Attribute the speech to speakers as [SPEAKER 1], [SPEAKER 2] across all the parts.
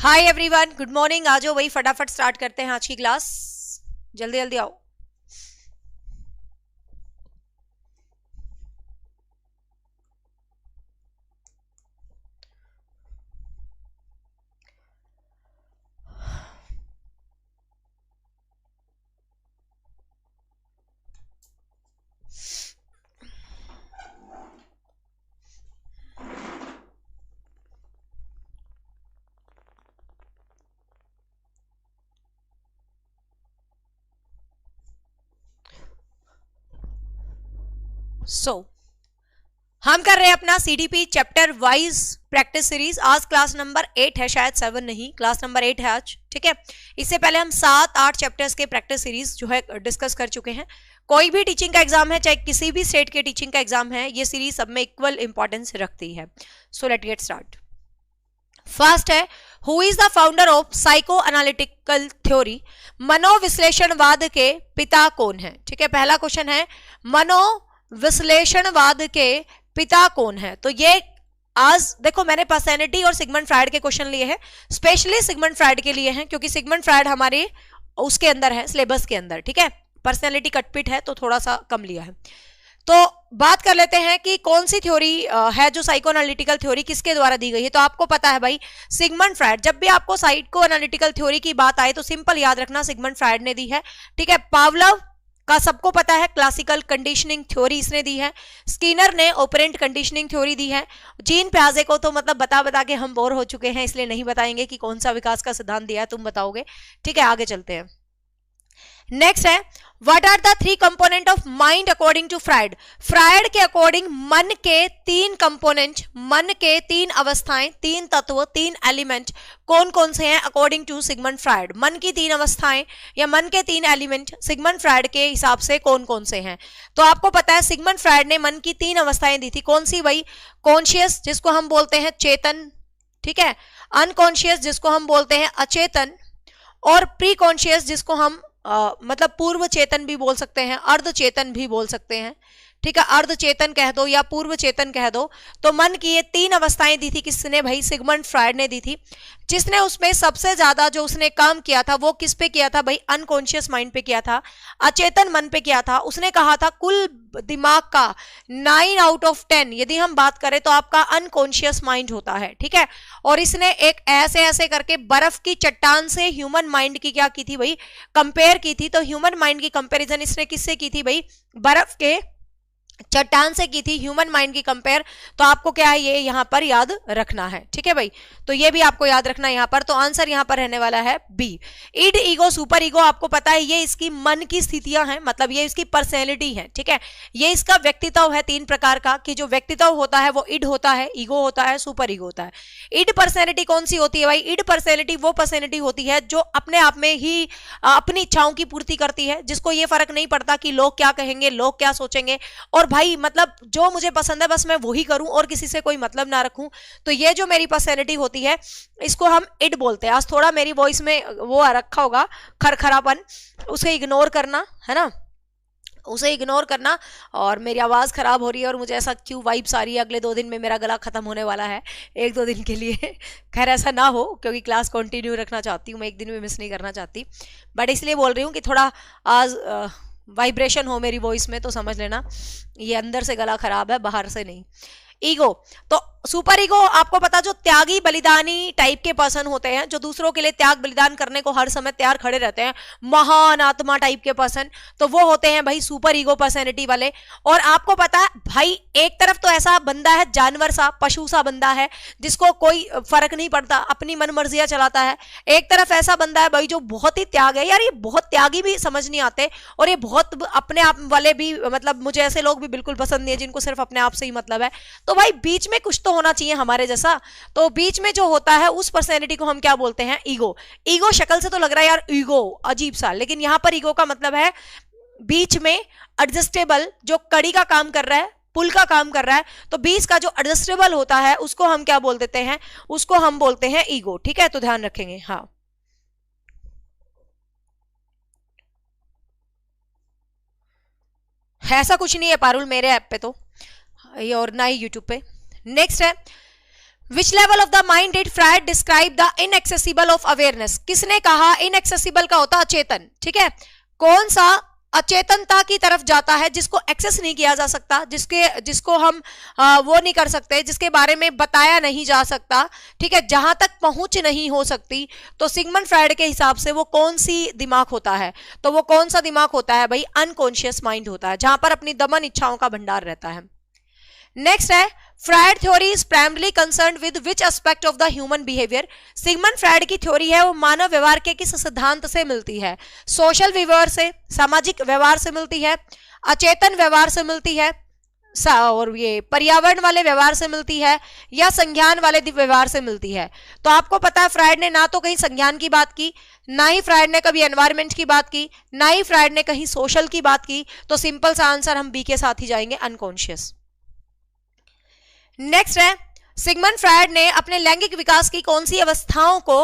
[SPEAKER 1] हाय everyone, good morning. आ जाओ, वही फटाफट स्टार्ट करते हैं आज की क्लास। जल्दी जल्दी आओ। हम कर रहे हैं अपना CDP chapter wise practice series. आज क्लास नंबर 8 है, शायद 7 नहीं, क्लास नंबर 8 है आज। ठीक है, इससे पहले हम 7-8 चैप्टर्स के प्रैक्टिस सीरीज जो है डिस्कस कर चुके हैं। कोई भी टीचिंग का एग्जाम है, चाहे किसी भी स्टेट के टीचिंग का एग्जाम है, ये सीरीज सब में इक्वल इंपॉर्टेंस रखती है। So let get start. First है, who is the founder of psycho analytical theory? मनोविश्लेषणवाद के पिता कौन है? ठीक है, पहला क्वेश्चन है मनोविश्लेषणवाद के पिता कौन है। तो ये आज देखो, मैंने पर्सनैलिटी और सिगमंड फ्रायड के क्वेश्चन लिए हैं, स्पेशली सिगमंड फ्रायड के लिए हैं, क्योंकि सिगमंड फ्रायड हमारे उसके अंदर है, सिलेबस के अंदर। ठीक है, पर्सनैलिटी कटपिट है तो थोड़ा सा कम लिया है। तो बात कर लेते हैं कि कौन सी थ्योरी है जो साइको एनालिटिकल थ्योरी किसके द्वारा दी गई है। तो आपको पता है भाई, सिगमंड फ्रायड। जब भी आपको साइको एनालिटिकल थ्योरी की बात आए तो सिंपल याद रखना, सिगमंड फ्रायड ने दी है। ठीक है, पावलोव का सबको पता है, क्लासिकल कंडीशनिंग थ्योरी इसने दी है। स्किनर ने ऑपरेंट कंडीशनिंग थ्योरी दी है। जीन प्याजे को तो मतलब बता बता के हम बोर हो चुके हैं, इसलिए नहीं बताएंगे कि कौन सा विकास का सिद्धांत दिया है, तुम बताओगे। ठीक है, आगे चलते हैं। नेक्स्ट है, what are the 3 component of mind according to Freud? Freud के अकॉर्डिंग मन के 3 कंपोनेंट, मन के 3 अवस्थाएं, 3 तत्व, 3 एलिमेंट कौन कौन से हैं अकॉर्डिंग टू सिगमंड फ्रायड? मन की 3 अवस्थाएं या मन के 3 एलिमेंट सिगमंड फ्रायड के हिसाब से कौन कौन से हैं? तो आपको पता है, सिगमंड फ्रायड ने मन की 3 अवस्थाएं दी थी। कौन सी भाई? कॉन्शियस, जिसको हम बोलते हैं चेतन। ठीक है, अनकॉन्शियस, जिसको हम बोलते हैं अचेतन, और प्री कॉन्शियस, जिसको हम मतलब पूर्व चेतन भी बोल सकते हैं, अर्ध चेतन भी बोल सकते हैं। ठीक है, अर्ध चेतन कह दो या पूर्व चेतन कह दो। तो मन की ये 3 अवस्थाएं दी थी किसने भाई? सिगमंड फ्रायड ने दी थी। जिसने उसमें सबसे ज्यादा जो उसने काम किया था वो किस पे किया था भाई? अनकॉन्शियस माइंड पे किया था, अचेतन मन पे किया था। उसने कहा था कुल दिमाग का 9 आउट ऑफ 10 यदि हम बात करें तो आपका अनकॉन्शियस माइंड होता है। ठीक है, और इसने एक ऐसे ऐसे करके बर्फ की चट्टान से ह्यूमन माइंड की क्या की थी भाई? कंपेयर की थी। तो ह्यूमन माइंड की कंपेरिजन इसने किससे की थी भाई? बर्फ के चट्टान से की थी, ह्यूमन माइंड की कंपेयर। तो आपको क्या है, ये यहां पर याद रखना है। ठीक है भाई, तो ये भी आपको याद रखना है यहां पर। तो आंसर यहां पर रहने वाला है B. Id, ego, super ego, आपको पता है ये इसकी मन की स्थितियां हैं, मतलब ये इसकी पर्सनैलिटी है। ठीक है, ये इसका व्यक्तित्व है 3 प्रकार का, कि जो व्यक्तित्व होता है वो इड होता है, ईगो होता है, सुपर ईगो होता है। इड पर्सनैलिटी कौन सी होती है भाई? इड पर्सनैलिटी वो पर्सनैलिटी होती है जो अपने आप में ही अपनी इच्छाओं की पूर्ति करती है, जिसको ये फर्क नहीं पड़ता कि लोग क्या कहेंगे, लोग क्या सोचेंगे, और भाई मतलब जो मुझे पसंद है बस मैं वही करूं और किसी से कोई मतलब ना रखूं। तो ये जो मेरी पर्सनैलिटी होती है इसको हम इड बोलते हैं। आज थोड़ा मेरी वॉइस में वो रखा होगा खरखरापन, उसे इग्नोर करना, है ना, उसे इग्नोर करना। और मेरी आवाज़ ख़राब हो रही है और मुझे ऐसा क्यों वाइब्स आ रही है, अगले 2 दिन में मेरा गला ख़त्म होने वाला है, 1-2 दिन के लिए। खैर ऐसा ना हो, क्योंकि क्लास कंटिन्यू रखना चाहती हूँ मैं, एक दिन भी मिस नहीं करना चाहती, बट इसलिए बोल रही हूँ कि थोड़ा आज वाइब्रेशन हो मेरी वॉइस में, तो समझ लेना ये अंदर से गला खराब है, बाहर से नहीं। ईगो, तो सुपर ईगो आपको पता, जो त्यागी बलिदानी टाइप के पर्सन होते हैं, जो दूसरों के लिए त्याग बलिदान करने को हर समय तैयार खड़े रहते हैं, महान आत्मा टाइप के पर्सन, तो वो होते हैं भाई सुपर ईगो पर्सनैलिटी वाले। और आपको पता है भाई, एक तरफ तो ऐसा बंदा है, जानवर सा, पशु सा बंदा है, जिसको कोई फर्क नहीं पड़ता, अपनी मन मर्जियां चलाता है। एक तरफ ऐसा बंदा है भाई जो बहुत ही त्याग है, यार ये बहुत त्यागी भी समझ नहीं आते, और ये बहुत अपने आप वाले भी, मतलब मुझे ऐसे लोग भी बिल्कुल पसंद नहीं है जिनको सिर्फ अपने आप से ही मतलब है। तो भाई बीच में कुछ तो होना चाहिए हमारे जैसा। तो बीच में जो होता है उस पर्सनैलिटी को हम क्या बोलते हैं? ईगो। ईगो शक्ल से तो लग रहा है यार ईगो अजीब सा, लेकिन यहां पर ईगो का मतलब है बीच में एडजस्टेबल, जो कड़ी का काम कर रहा है, पुल का काम कर रहा है। तो बीच का जो एडजस्टेबल होता है उसको हम क्या बोल देते हैं? उसको हम बोलते हैं ईगो। ठीक है, तो ध्यान रखेंगे। हाँ, ऐसा कुछ नहीं है पारुल मेरे ऐप पे तो, और ना ही यूट्यूब पे। नेक्स्ट है, which level of the mind did Freud describe the inaccessible of awareness? किसने कहा इनएक्सेसिबल का होता अचेतन, ठीक है, कौन सा अचेतनता की तरफ जाता है जिसको एक्सेस नहीं किया जा सकता, जिसको हम वो नहीं कर सकते, जिसके बारे में बताया नहीं जा सकता, ठीक है, जहां तक पहुंच नहीं हो सकती। तो सिगमंड फ्रायड के हिसाब से वो कौन सी दिमाग होता है? तो वो कौन सा दिमाग होता है भाई? अनकॉन्शियस माइंड होता है, जहां पर अपनी दमन इच्छाओं का भंडार रहता है। नेक्स्ट है Freud theory is primarily concerned with which aspect of the human behaviour? Sigmund Freud की थ्योरी है वो मानव व्यवहार के किस सिद्धांत से मिलती है? सोशल व्यवहार से, सामाजिक व्यवहार से मिलती है, अचेतन व्यवहार से मिलती है, और ये पर्यावरण वाले व्यवहार से मिलती है, या संज्ञान वाले व्यवहार से मिलती है? तो आपको पता है फ्रायड ने ना तो कहीं संज्ञान की बात की, ना ही फ्रायड ने कभी एनवायरमेंट की बात की, ना ही फ्रायड ने कहीं सोशल की बात की। तो सिंपल सा आंसर हम बी के साथ ही जाएंगे, अनकॉन्शियस। नेक्स्ट है सिगमंड फ्रायड ने अपने लैंगिक विकास की कौन सी अवस्थाओं को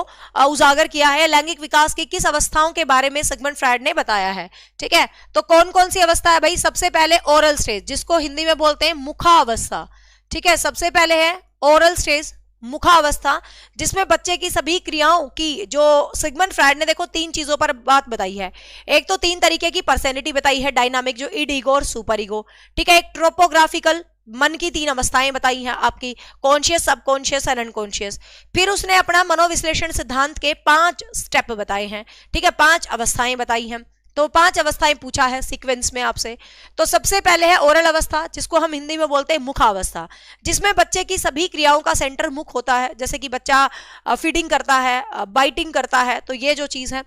[SPEAKER 1] उजागर किया है? लैंगिक विकास की किस अवस्थाओं के बारे में सिगमंड फ्रायड ने बताया है? ठीक है, तो कौन कौन सी अवस्था है भाई? सबसे पहले ओरल स्टेज, जिसको हिंदी में बोलते हैं मुखावस्था, ठीक है, सबसे पहले है ओरल स्टेज, मुखावस्था, जिसमें बच्चे की सभी क्रियाओं की, जो सिगमंड फ्रायड ने देखो 3 चीजों पर बात बताई है। एक तो 3 तरीके की पर्सनैलिटी बताई है, डायनामिक, जो इड ईगो और सुपर ईगो, ठीक है, एक ट्रोपोग्राफिकल, मन की 3 अवस्थाएं बताई हैं आपकी, कॉन्शियस, सबकॉन्शियस एंड अनकॉन्शियस। फिर उसने अपना मनोविश्लेषण सिद्धांत के 5 स्टेप बताए हैं, ठीक है, 5 अवस्थाएं बताई हैं। तो 5 अवस्थाएं पूछा है सीक्वेंस में आपसे। तो सबसे पहले है ओरल अवस्था, जिसको हम हिंदी में बोलते हैं मुखावस्था, जिसमें बच्चे की सभी क्रियाओं का सेंटर मुख होता है, जैसे कि बच्चा फीडिंग करता है, बाइटिंग करता है, तो ये जो चीज है।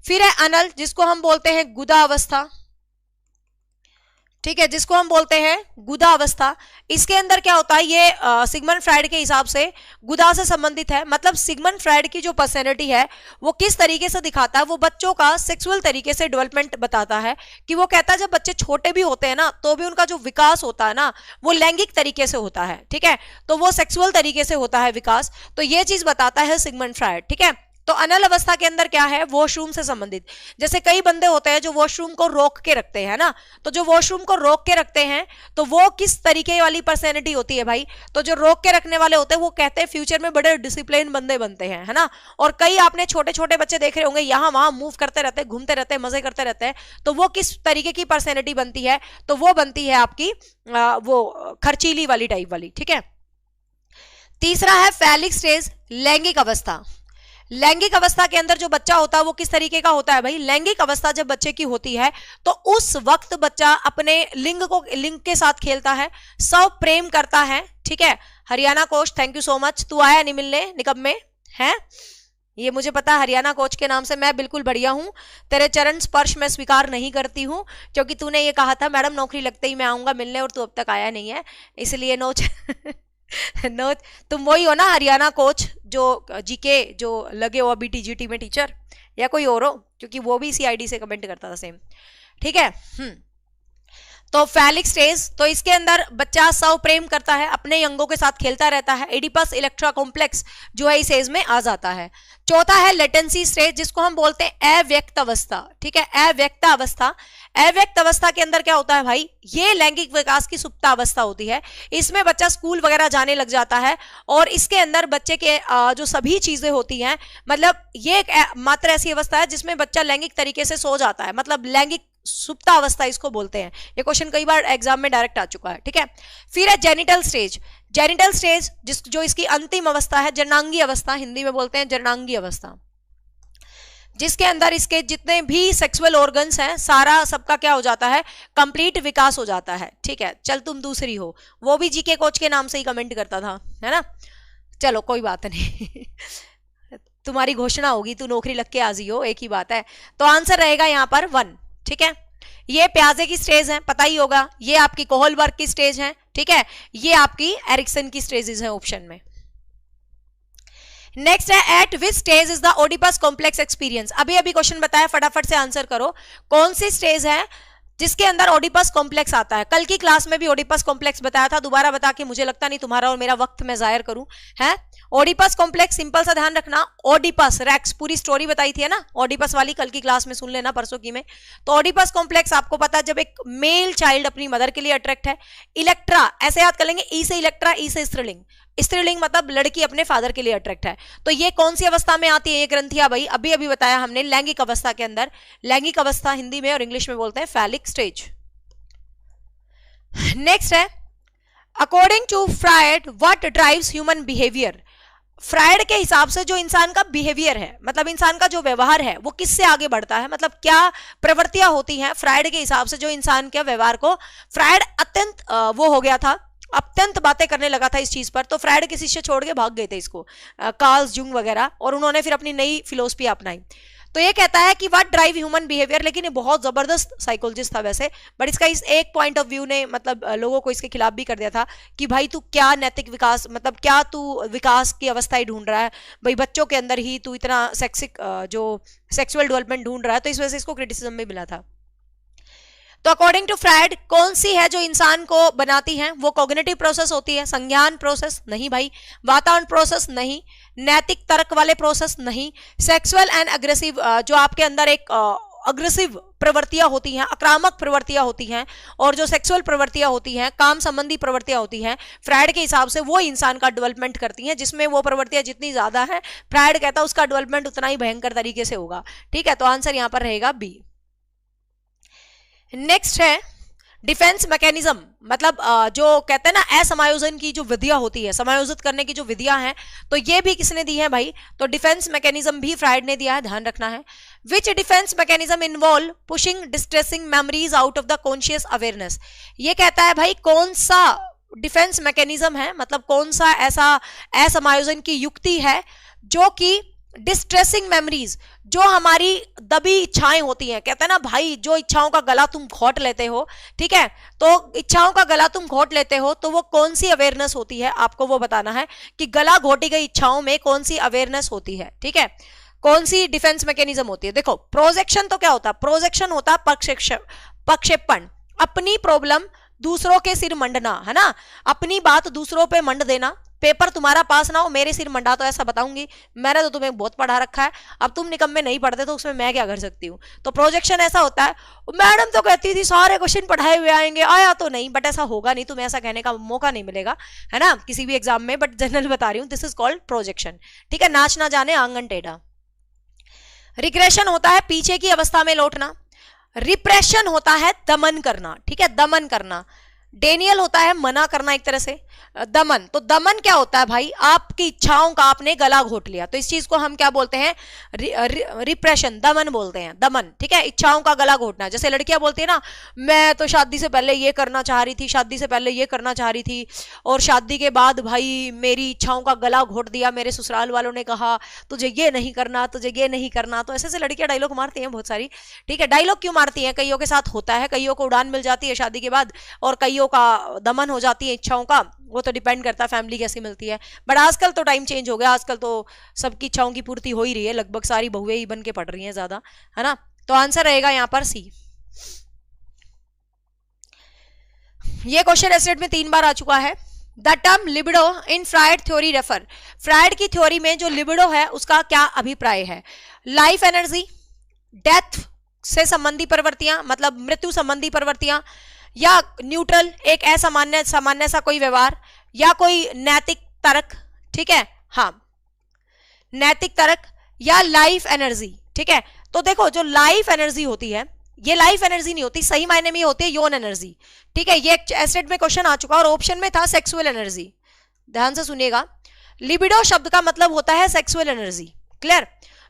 [SPEAKER 1] फिर है अनल, जिसको हम बोलते हैं गुदा अवस्था, ठीक है, जिसको हम बोलते हैं गुदा अवस्था। इसके अंदर क्या होता है? ये सिगमंड फ्रायड के हिसाब से गुदा से संबंधित है, मतलब सिगमंड फ्रायड की जो पर्सनैलिटी है वो किस तरीके से दिखाता है, वो बच्चों का सेक्सुअल तरीके से डेवलपमेंट बताता है। कि वो कहता है जब बच्चे छोटे भी होते हैं ना, तो भी उनका जो विकास होता है ना, वो लैंगिक तरीके से होता है, ठीक है, तो वो सेक्सुअल तरीके से होता है विकास। तो ये चीज बताता है सिगमंड फ्रायड, ठीक है। तो अनल अवस्था के अंदर क्या है? वॉशरूम से संबंधित। जैसे कई बंदे होते हैं जो वॉशरूम को रोक के रखते हैं ना, तो जो वॉशरूम को रोक के रखते हैं तो वो किस तरीके वाली पर्सनैलिटी होती है भाई? तो जो रोक के रखने वाले होते हैं वो कहते हैं फ्यूचर में बड़े डिसिप्लिन बंदे बनते हैं, है ना। और कई आपने छोटे छोटे बच्चे देख रहे होंगे, यहाँ वहां मूव करते रहते हैं, घूमते रहते हैं, मजे करते रहते हैं, तो वो किस तरीके की पर्सनैलिटी बनती है? तो वो बनती है आपकी वो खर्चीली वाली टाइप वाली, ठीक है। तीसरा है फैलिक स्टेज, लैंगिक अवस्था। लैंगिक अवस्था के अंदर जो बच्चा होता है वो किस तरीके का होता है भाई? लैंगिक अवस्था जब बच्चे की होती है तो उस वक्त बच्चा अपने लिंग के साथ खेलता है, स्व प्रेम करता है, ठीक है। Haryana coach, thank you so much, तू आया नहीं मिलने निकब में है, ये मुझे पता। हरियाणा कोच के नाम से मैं बिल्कुल बढ़िया हूं, तेरे चरण स्पर्श मैं स्वीकार नहीं करती हूं, क्योंकि तूने ये कहा था मैडम नौकरी लगते ही मैं आऊंगा मिलने, और तू अब तक आया नहीं है, इसलिए नो तुम वही हो ना हरियाणा कोच जो जीके जो लगे हो अभी टीजीटी में टीचर, या कोई और हो? क्योंकि वो भी इसी आईडी से कमेंट करता था सेम, ठीक है। तो फैलिक स्टेज, तो इसके अंदर बच्चा स्व प्रेम करता है, अपने अंगों के साथ खेलता रहता है, एडिपस इलेक्ट्रा कॉम्प्लेक्स जो है इस एज में आ जाता है। चौथा है लेटेंसी स्टेज, जिसको हम बोलते हैं अव्यक्त अवस्था, ठीक है, अव्यक्त अवस्था। अव्यक्त अवस्था के अंदर क्या होता है भाई? ये लैंगिक विकास की सुप्त अवस्था होती है, इसमें बच्चा स्कूल वगैरह जाने लग जाता है, और इसके अंदर बच्चे के जो सभी चीजें होती हैं, मतलब ये मात्र ऐसी अवस्था है जिसमें बच्चा लैंगिक तरीके से सो जाता है, मतलब लैंगिक सुप्त अवस्था इसको बोलते हैं। ये क्वेश्चन कई बार एग्जाम में डायरेक्ट आ चुका है, ठीक है। फिर है जेनिटल स्टेज, जेनिटल स्टेज जो इसकी अंतिम अवस्था है, जननांगी अवस्था, हिंदी में बोलते हैं जननांगी अवस्था, जिसके अंदर इसके जितने भी सेक्सुअल ऑर्गन्स हैं सारा सबका क्या हो जाता है? कंप्लीट विकास हो जाता है, ठीक है। चल तुम दूसरी हो, वो भी जीके कोच के नाम से ही कमेंट करता था, है ना। चलो कोई बात नहीं तुम्हारी घोषणा होगी, तू नौकरी लग के आजी हो, एक ही बात है। तो आंसर रहेगा यहाँ पर 1, ठीक है। ये प्याजे की स्टेज है, पता ही होगा, ये आपकी कोहलबर्ग की स्टेज है, ठीक है, ये आपकी एरिक्सन की स्टेजेस है ऑप्शन में। नेक्स्ट है eight which stage is the Oedipus complex experience. अभी अभी क्वेश्चन बताया, फटाफट से आंसर करो, कौन सी स्टेज है जिसके अंदर ओडिपस कॉम्प्लेक्स आता है? कल की क्लास में भी ओडिपस कॉम्प्लेक्स बताया था, दोबारा बता के मुझे लगता नहीं तुम्हारा और मेरा वक्त मैं जाहिर करूं, है। ओडिपस कॉम्प्लेक्स, सिंपल सा ध्यान रखना, ओडिपस रेक्स, पूरी स्टोरी बताई थी है ना ओडिपस वाली, कल की क्लास में सुन लेना, परसों की में। तो ओडिपस कॉम्प्लेक्स आपको पता है जब एक मेल चाइल्ड अपनी मदर के लिए अट्रैक्ट है, इलेक्ट्रा, ऐसे याद कर लेंगे, ई से इलेक्ट्रा, ई से स्त्रीलिंग, स्त्रीलिंग मतलब लड़की अपने फादर के लिए अट्रैक्ट है। तो ये कौन सी अवस्था में आती है ये ग्रंथियां भाई? अभी अभी बताया हमने, लैंगिक अवस्था के अंदर। लैंगिक अवस्था हिंदी में और इंग्लिश में बोलते हैं फैलिक स्टेज। नेक्स्ट है, according to Freud what drives human behaviour. Freud के हिसाब से जो इंसान का बिहेवियर है, मतलब इंसान का जो व्यवहार है, वो किससे आगे बढ़ता है, मतलब क्या प्रवृत्तियां होती हैं फ्रायड के हिसाब से जो इंसान के व्यवहार को, फ्रायड अत्यंत वो हो गया था, अत्यंत बातें करने लगा था इस चीज पर, तो फ्रायड के शिष्य छोड़ के भाग गए थे इसको, कार्ल जुंग वगैरह, और उन्होंने फिर अपनी नई फिलोसफी अपनाई। तो ये कहता है कि व्हाट ड्राइव ह्यूमन बिहेवियर, लेकिन ये बहुत जबरदस्त साइकोलॉजिस्ट था वैसे, बट इसका इस एक पॉइंट ऑफ व्यू ने मतलब लोगों को इसके खिलाफ भी कर दिया था कि भाई तू क्या नैतिक विकास, मतलब क्या तू विकास की अवस्था ही ढूंढ रहा है भाई, बच्चों के अंदर ही तू इतना सेक्सिक जो सेक्सुअल डेवलपमेंट ढूंढ रहा है, तो इस वजह से इसको क्रिटिसिज्म भी मिला था। तो अकॉर्डिंग टू फ्रायड कौन सी है जो इंसान को बनाती है, वो कॉग्निटिव प्रोसेस होती है, संज्ञान प्रोसेस नहीं भाई, वातावरण प्रोसेस नहीं, नैतिक तर्क वाले प्रोसेस नहीं, सेक्सुअल एंड अग्रेसिव जो आपके अंदर एक अग्रेसिव प्रवृत्तियां होती हैं, आक्रामक प्रवृत्तियां होती हैं, और जो सेक्सुअल प्रवृत्तियां होती हैं, काम संबंधी प्रवृत्तियां होती हैं, फ्रायड के हिसाब से वो इंसान का डेवलपमेंट करती हैं, जिसमें वो प्रवृत्तियां जितनी ज्यादा है फ्रायड कहता है उसका डेवलपमेंट उतना ही भयंकर तरीके से होगा। ठीक है, तो आंसर यहां पर रहेगा बी। नेक्स्ट है डिफेंस मैकेनिज्म, मतलब जो कहते हैं ना असमायोजन की जो विधियां होती है, समायोजित करने की जो विधियां हैं, तो ये भी किसने दी है भाई? तो डिफेंस मैकेनिज्म भी फ्रायड ने दिया है, ध्यान रखना है। Which defence mechanism involve pushing distressing memories out of the conscious awareness. ये कहता है भाई कौन सा डिफेंस मैकेनिज्म है, मतलब कौन सा ऐसा असमायोजन की युक्ति है जो कि डिस्ट्रेसिंग मेमोरीज, जो हमारी दबी इच्छाएं होती हैं, कहते हैं ना भाई जो इच्छाओं का गला तुम घोट लेते हो, ठीक है, तो इच्छाओं का गला तुम घोट लेते हो, तो वो कौन सी अवेयरनेस होती है, आपको वो बताना है कि गला घोटी गई इच्छाओं में कौन सी अवेयरनेस होती है। ठीक है, कौन सी डिफेंस मैकेनिज्म होती है? देखो प्रोजेक्शन तो क्या होता है? प्रोजेक्शन होता है प्रक्षेपण, अपनी प्रॉब्लम दूसरों के सिर मंडना, है ना, अपनी बात दूसरों पे मंड देना। पेपर तुम्हारा पास ना हो, मेरे सिर मंडा, तो ऐसा बताऊंगी मैंने तो तुम्हें बहुत पढ़ा रखा है, अब तुम निकम्मे नहीं पढ़ते तो उसमें मैं क्या कर सकती हूँ। तो प्रोजेक्शन ऐसा होता है, मैडम तो कहती थी सारे क्वेश्चन पढ़ाए हुए आएंगे, आया तो नहीं, बट ऐसा होगा नहीं, तुम्हें ऐसा कहने का मौका नहीं मिलेगा, है ना, किसी भी एग्जाम में, बट जनरल बता रही हूँ, दिस इज कॉल्ड प्रोजेक्शन। ठीक है, नाच ना जाने आंगन टेढ़ा। रिग्रेशन होता है पीछे की अवस्था में लौटना। रिप्रेशन होता है दमन करना, ठीक है, दमन करना। डेनियल होता है मना करना एक तरह से। दमन, तो दमन क्या होता है भाई? आपकी इच्छाओं का आपने गला घोट लिया, तो इस चीज को हम क्या बोलते हैं? रिप्रेशन, दमन बोलते हैं, दमन। ठीक है, इच्छाओं का गला घोटना। जैसे लड़कियां बोलती है ना, मैं तो शादी से पहले ये करना चाह रही थी, शादी से पहले ये करना चाह रही थी, और शादी के बाद भाई मेरी इच्छाओं का गला घोट दिया, मेरे ससुराल वालों ने कहा तुझे ये नहीं करना, तुझे ये नहीं करना। तो ऐसे लड़कियां डायलॉग मारती हैं बहुत सारी। ठीक है, डायलॉग क्यों मारती हैं? कईयों के साथ होता है, कईयों को उड़ान मिल जाती है शादी के बाद, और कईयों का दमन हो जाती है इच्छाओं का, वो तो डिपेंड करता है फैमिली कैसी मिलती है। बट आजकल तो टाइम चेंज हो गया, आजकल तो सबकी इच्छाओं की पूर्ति हो ही रही है, लगभग सारी बहुएं ही बन के पढ़ रही हैं ज्यादा, है ना। तो आंसर रहेगा यहां पर सी। ये क्वेश्चन एस्टेट में 3 बार आ चुका है। The term libido in Freud theory refer, Freud की थ्योरी में जो लिबिडो है उसका क्या अभिप्राय है? लाइफ एनर्जी, डेथ से संबंधी प्रवृत्तियां, मतलब मृत्यु संबंधी प्रवृत्तियां, या न्यूट्रल एक असामान्य सामान्य सा कोई व्यवहार, या कोई नैतिक तर्क। ठीक है, हाँ, नैतिक तर्क या लाइफ एनर्जी। ठीक है, तो देखो जो लाइफ एनर्जी होती है, ये लाइफ एनर्जी नहीं होती, सही मायने में होती है यौन एनर्जी। ठीक है, ये एस्टेट में क्वेश्चन आ चुका और ऑप्शन में था सेक्सुअल एनर्जी। ध्यान से सुनिएगा, लिबिडो शब्द का मतलब होता है सेक्सुअल एनर्जी, क्लियर,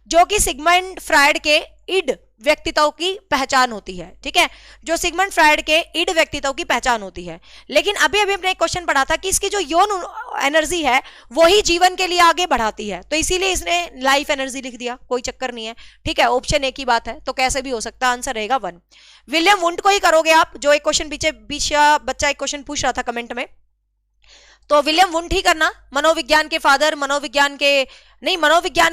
[SPEAKER 1] जो कि सिगमंड फ्रायड के इड व्यक्तित्व की पहचान होती है। ठीक है, जो सिगमंड फ्रायड के इड व्यक्तित्व की पहचान होती है। लेकिन अभी अभी हमने एक क्वेश्चन पढ़ा था कि इसकी जो यौन एनर्जी है वही जीवन के लिए आगे बढ़ाती है, तो इसीलिए इसने लाइफ एनर्जी लिख दिया, कोई चक्कर नहीं है। ठीक है, ऑप्शन एक ही बात है, तो कैसे भी हो सकता है, आंसर रहेगा 1। विलियम वुंट को ही करोगे आप, जो एक क्वेश्चन पीछे बच्चा एक क्वेश्चन पूछ रहा था कमेंट में, तो विलियम वुंट ही करना। मनोविज्ञान के फादर, मनोविज्ञान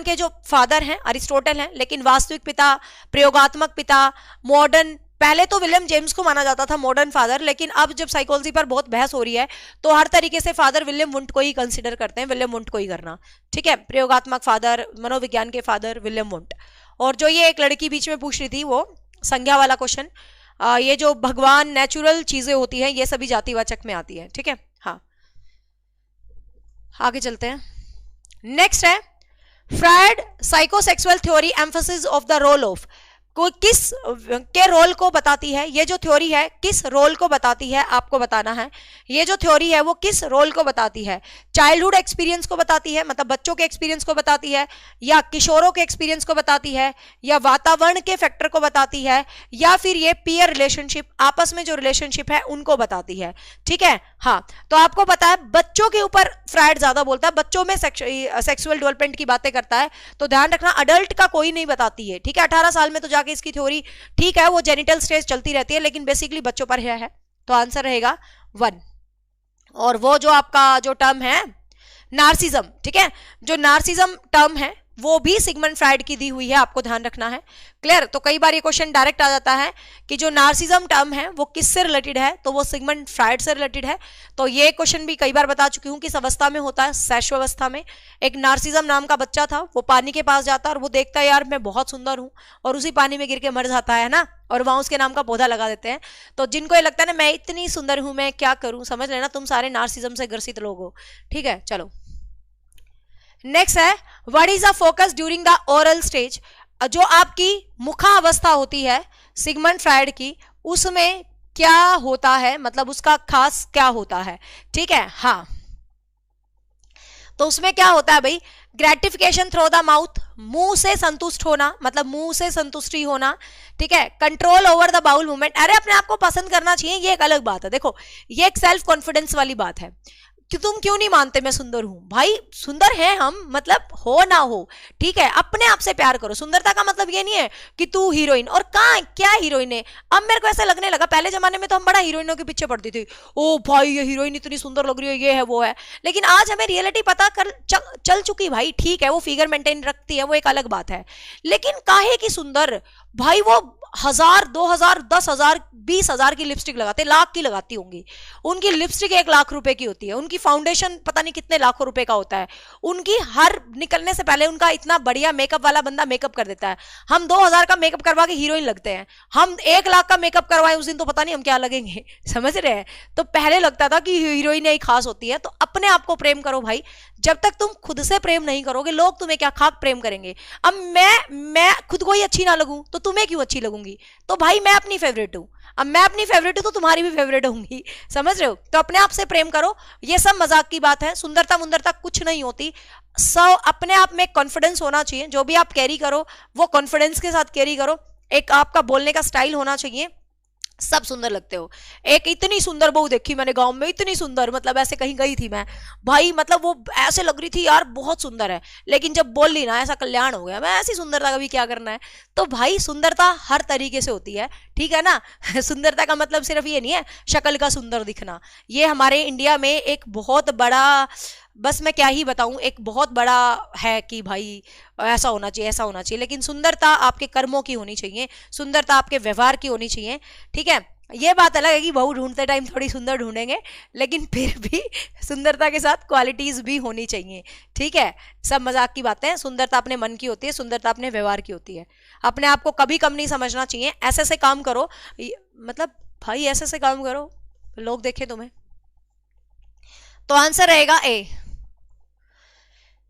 [SPEAKER 1] के जो फादर हैं अरिस्टोटल हैं, लेकिन वास्तविक पिता, प्रयोगात्मक पिता, मॉडर्न, पहले तो विलियम जेम्स को माना जाता था मॉडर्न फादर, लेकिन अब जब साइकोलॉजी पर बहुत बहस हो रही है तो हर तरीके से फादर विलियम वुंट को ही कंसीडर करते हैं, विलियम वुंट को ही करना। ठीक है, प्रयोगात्मक फादर, मनोविज्ञान के फादर विलियम वुंट। और जो ये एक लड़की बीच में पूछ रही थी वो संज्ञा वाला क्वेश्चन, ये जो भगवान, नेचुरल चीजें होती हैं, ये सभी जातिवाचक में आती है। ठीक है, हाँ, आगे चलते हैं। नेक्स्ट है Freud psychosexual theory emphasis of the role of, को किस के रोल को बताती है, ये जो थ्योरी है किस रोल को बताती है, आपको बताना है। ये जो थ्योरी है वो किस रोल को बताती है, चाइल्डहुड एक्सपीरियंस को बताती है, मतलब बच्चों के एक्सपीरियंस को बताती है, या किशोरों के एक्सपीरियंस को बताती है, या वातावरण के फैक्टर को बताती है, या फिर ये पीयर रिलेशनशिप, आपस में जो रिलेशनशिप है उनको बताती है। ठीक है, हाँ, तो आपको पता है बच्चों के ऊपर फ्रायड ज्यादा बोलता है, बच्चों में सेक्सुअल डेवलपमेंट की बातें करता है, तो ध्यान रखना अडल्ट का कोई नहीं बताती है। ठीक है, 18 साल में तो जाके इसकी थ्योरी, ठीक है वो जेनिटल स्टेज चलती रहती है, लेकिन बेसिकली बच्चों पर है। तो आंसर रहेगा 1। और वो जो आपका जो टर्म है नार्सिज्म, ठीक है, जो नार्सिज्म टर्म है वो भी सिगमंड फ्रायड की दी हुई है, आपको ध्यान रखना है। क्लियर? तो कई बार ये क्वेश्चन डायरेक्ट आ जाता है कि जो नार्सिज्म टर्म है वो किससे रिलेटेड है, तो वो सिगमंड फ्रायड से रिलेटेड है। तो ये क्वेश्चन भी कई बार बता चुकी हूं किस अवस्था में होता है, शैशवावस्था में। एक नार्सिज्म नाम का बच्चा था, वो पानी के पास जाता है और वो देखता है यार मैं बहुत सुंदर हूं, और उसी पानी में गिर के मर जाता है ना, और वहां उसके नाम का पौधा लगा देते हैं। तो जिनको ये लगता है ना मैं इतनी सुंदर हूं, मैं क्या करूं, समझ लेना तुम सारे नार्सिज्म से ग्रसित लोग हो। ठीक है, चलो नेक्स्ट है what is the focus during the oral stage, जो आपकी मुखावस्था होती है सिगमंड फ्रायड की, उसमें क्या होता है, मतलब उसका खास क्या होता है। ठीक है, हाँ, तो उसमें क्या होता है भाई, ग्रेटिफिकेशन थ्रू द माउथ, मुंह से संतुष्ट होना, मतलब मुंह से संतुष्टि होना। ठीक है, control over the bowel movement, अरे अपने आप को पसंद करना चाहिए, ये एक अलग बात है। देखो ये एक सेल्फ कॉन्फिडेंस वाली बात है कि तुम क्यों नहीं मानते मैं सुंदर हूं, भाई सुंदर है हम, मतलब हो ना हो, ठीक है, अपने आप से प्यार करो। सुंदरता का मतलब ये नहीं है कि तू हीरोइन, और कहां क्या हीरोइन है, अब मेरे को ऐसा लगने लगा, पहले जमाने में तो हम बड़ा हीरोइनों के पीछे पड़ती थी, ओ भाई ये हीरोइन इतनी सुंदर लग रही है, ये है वो है, लेकिन आज हमें रियलिटी पता कर चल चुकी भाई। ठीक है वो फिगर मेंटेन रखती है, वो एक अलग बात है, लेकिन काहे की सुंदर भाई, वो 1000 2000 10,000 20,000 की लिपस्टिक लगाते, लाख की लगाती होंगी, उनकी लिपस्टिक 1 लाख रुपए की होती है, उनकी फाउंडेशन पता नहीं कितने लाखों रुपए का होता है, उनकी हर निकलने से पहले उनका इतना बढ़िया मेकअप वाला बंदा मेकअप कर देता है। हम 2000 का मेकअप करवा के हीरोइन लगते हैं, हम 1 लाख का मेकअप करवाएं उस दिन तो पता नहीं हम क्या लगेंगे, समझ रहे हैं। तो पहले लगता था कि हीरोइन ही खास होती है। तो अपने आप को प्रेम करो भाई, जब तक तुम खुद से प्रेम नहीं करोगे लोग तुम्हें क्या खाक प्रेम करेंगे। अब मैं खुद को ही अच्छी ना लगूं तो तुम्हें क्यों अच्छी लगूंगी, तो भाई मैं अपनी फेवरेट हूं, अब मैं अपनी फेवरेट हूं तो तुम्हारी भी फेवरेट होंगी, समझ रहे हो। तो अपने आप से प्रेम करो, ये सब मजाक की बात है, सुंदरता मुंदरता कुछ नहीं होती, सब अपने आप में कॉन्फिडेंस होना चाहिए, जो भी आप कैरी करो वो कॉन्फिडेंस के साथ कैरी करो, एक आपका बोलने का स्टाइल होना चाहिए, सब सुंदर लगते हो। एक इतनी सुंदर बहू देखी मैंने गांव में, इतनी सुंदर, मतलब ऐसे कहीं गई थी मैं भाई, मतलब वो ऐसे लग रही थी यार बहुत सुंदर है, लेकिन जब बोल ली ना ऐसा कल्याण हो गया, मैं ऐसी सुंदरता का भी क्या करना है। तो भाई सुंदरता हर तरीके से होती है, ठीक है ना। सुंदरता का मतलब सिर्फ ये नहीं है शक्ल का सुंदर दिखना, ये हमारे इंडिया में एक बहुत बड़ा, बस मैं क्या ही बताऊं, एक बहुत बड़ा है कि भाई ऐसा होना चाहिए ऐसा होना चाहिए, लेकिन सुंदरता आपके कर्मों की होनी चाहिए, सुंदरता आपके व्यवहार की होनी चाहिए। ठीक है, ये बात अलग है कि बहू ढूंढते टाइम थोड़ी सुंदर ढूंढेंगे, लेकिन फिर भी सुंदरता के साथ क्वालिटीज भी होनी चाहिए। ठीक है, सब मजाक की बातें हैं, सुंदरता अपने मन की होती है, सुंदरता अपने व्यवहार की होती है, अपने आप को कभी कम नहीं समझना चाहिए। ऐसे ऐसे काम करो, मतलब भाई ऐसे ऐसे काम करो लोग देखे तुम्हें। तो आंसर रहेगा ए।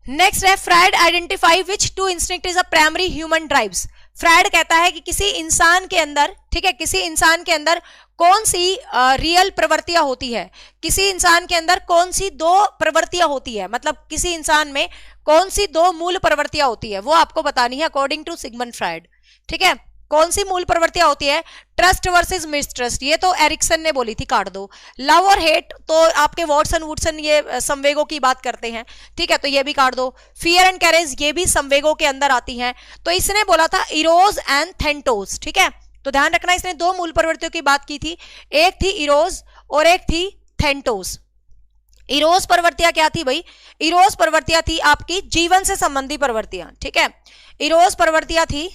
[SPEAKER 1] नेक्स्ट है Freud identify which two instinct is a primary human drives. Freud कहता है कि किसी इंसान के अंदर, ठीक है, किसी इंसान के अंदर कौन सी रियल प्रवृत्तियां होती है, किसी इंसान के अंदर कौन सी 2 प्रवृत्तियां होती है, मतलब किसी इंसान में कौन सी 2 मूल प्रवृत्तियां होती है वो आपको बतानी है अकॉर्डिंग टू सिगमंड फ्रायड। ठीक है, कौन सी मूल प्रवृत्तियां होती है, ट्रस्ट वर्सेस मिसट्रस्ट, ये तो एरिक्सन ने बोली थी, काट दो। लव और हेट तो आपके वॉटसन वुडसन ये संवेगों की बात करते हैं, ठीक है, तो ये भी काट दो। फियर एंड करेज ये भी संवेगों के अंदर आती हैं, तो इसने बोला था इरोज एंड थेंटोस। ठीक है, तो ध्यान रखना इसने 2 मूल प्रवृत्तियों की बात की थी, एक थी इरोज और एक थी थेंटोस। इरोज प्रवृत्तियां क्या थी भाई, इरोज प्रवृत्तियां थी आपकी जीवन से संबंधी प्रवृत्तियां। ठीक है, इरोज प्रवृत्तियां थी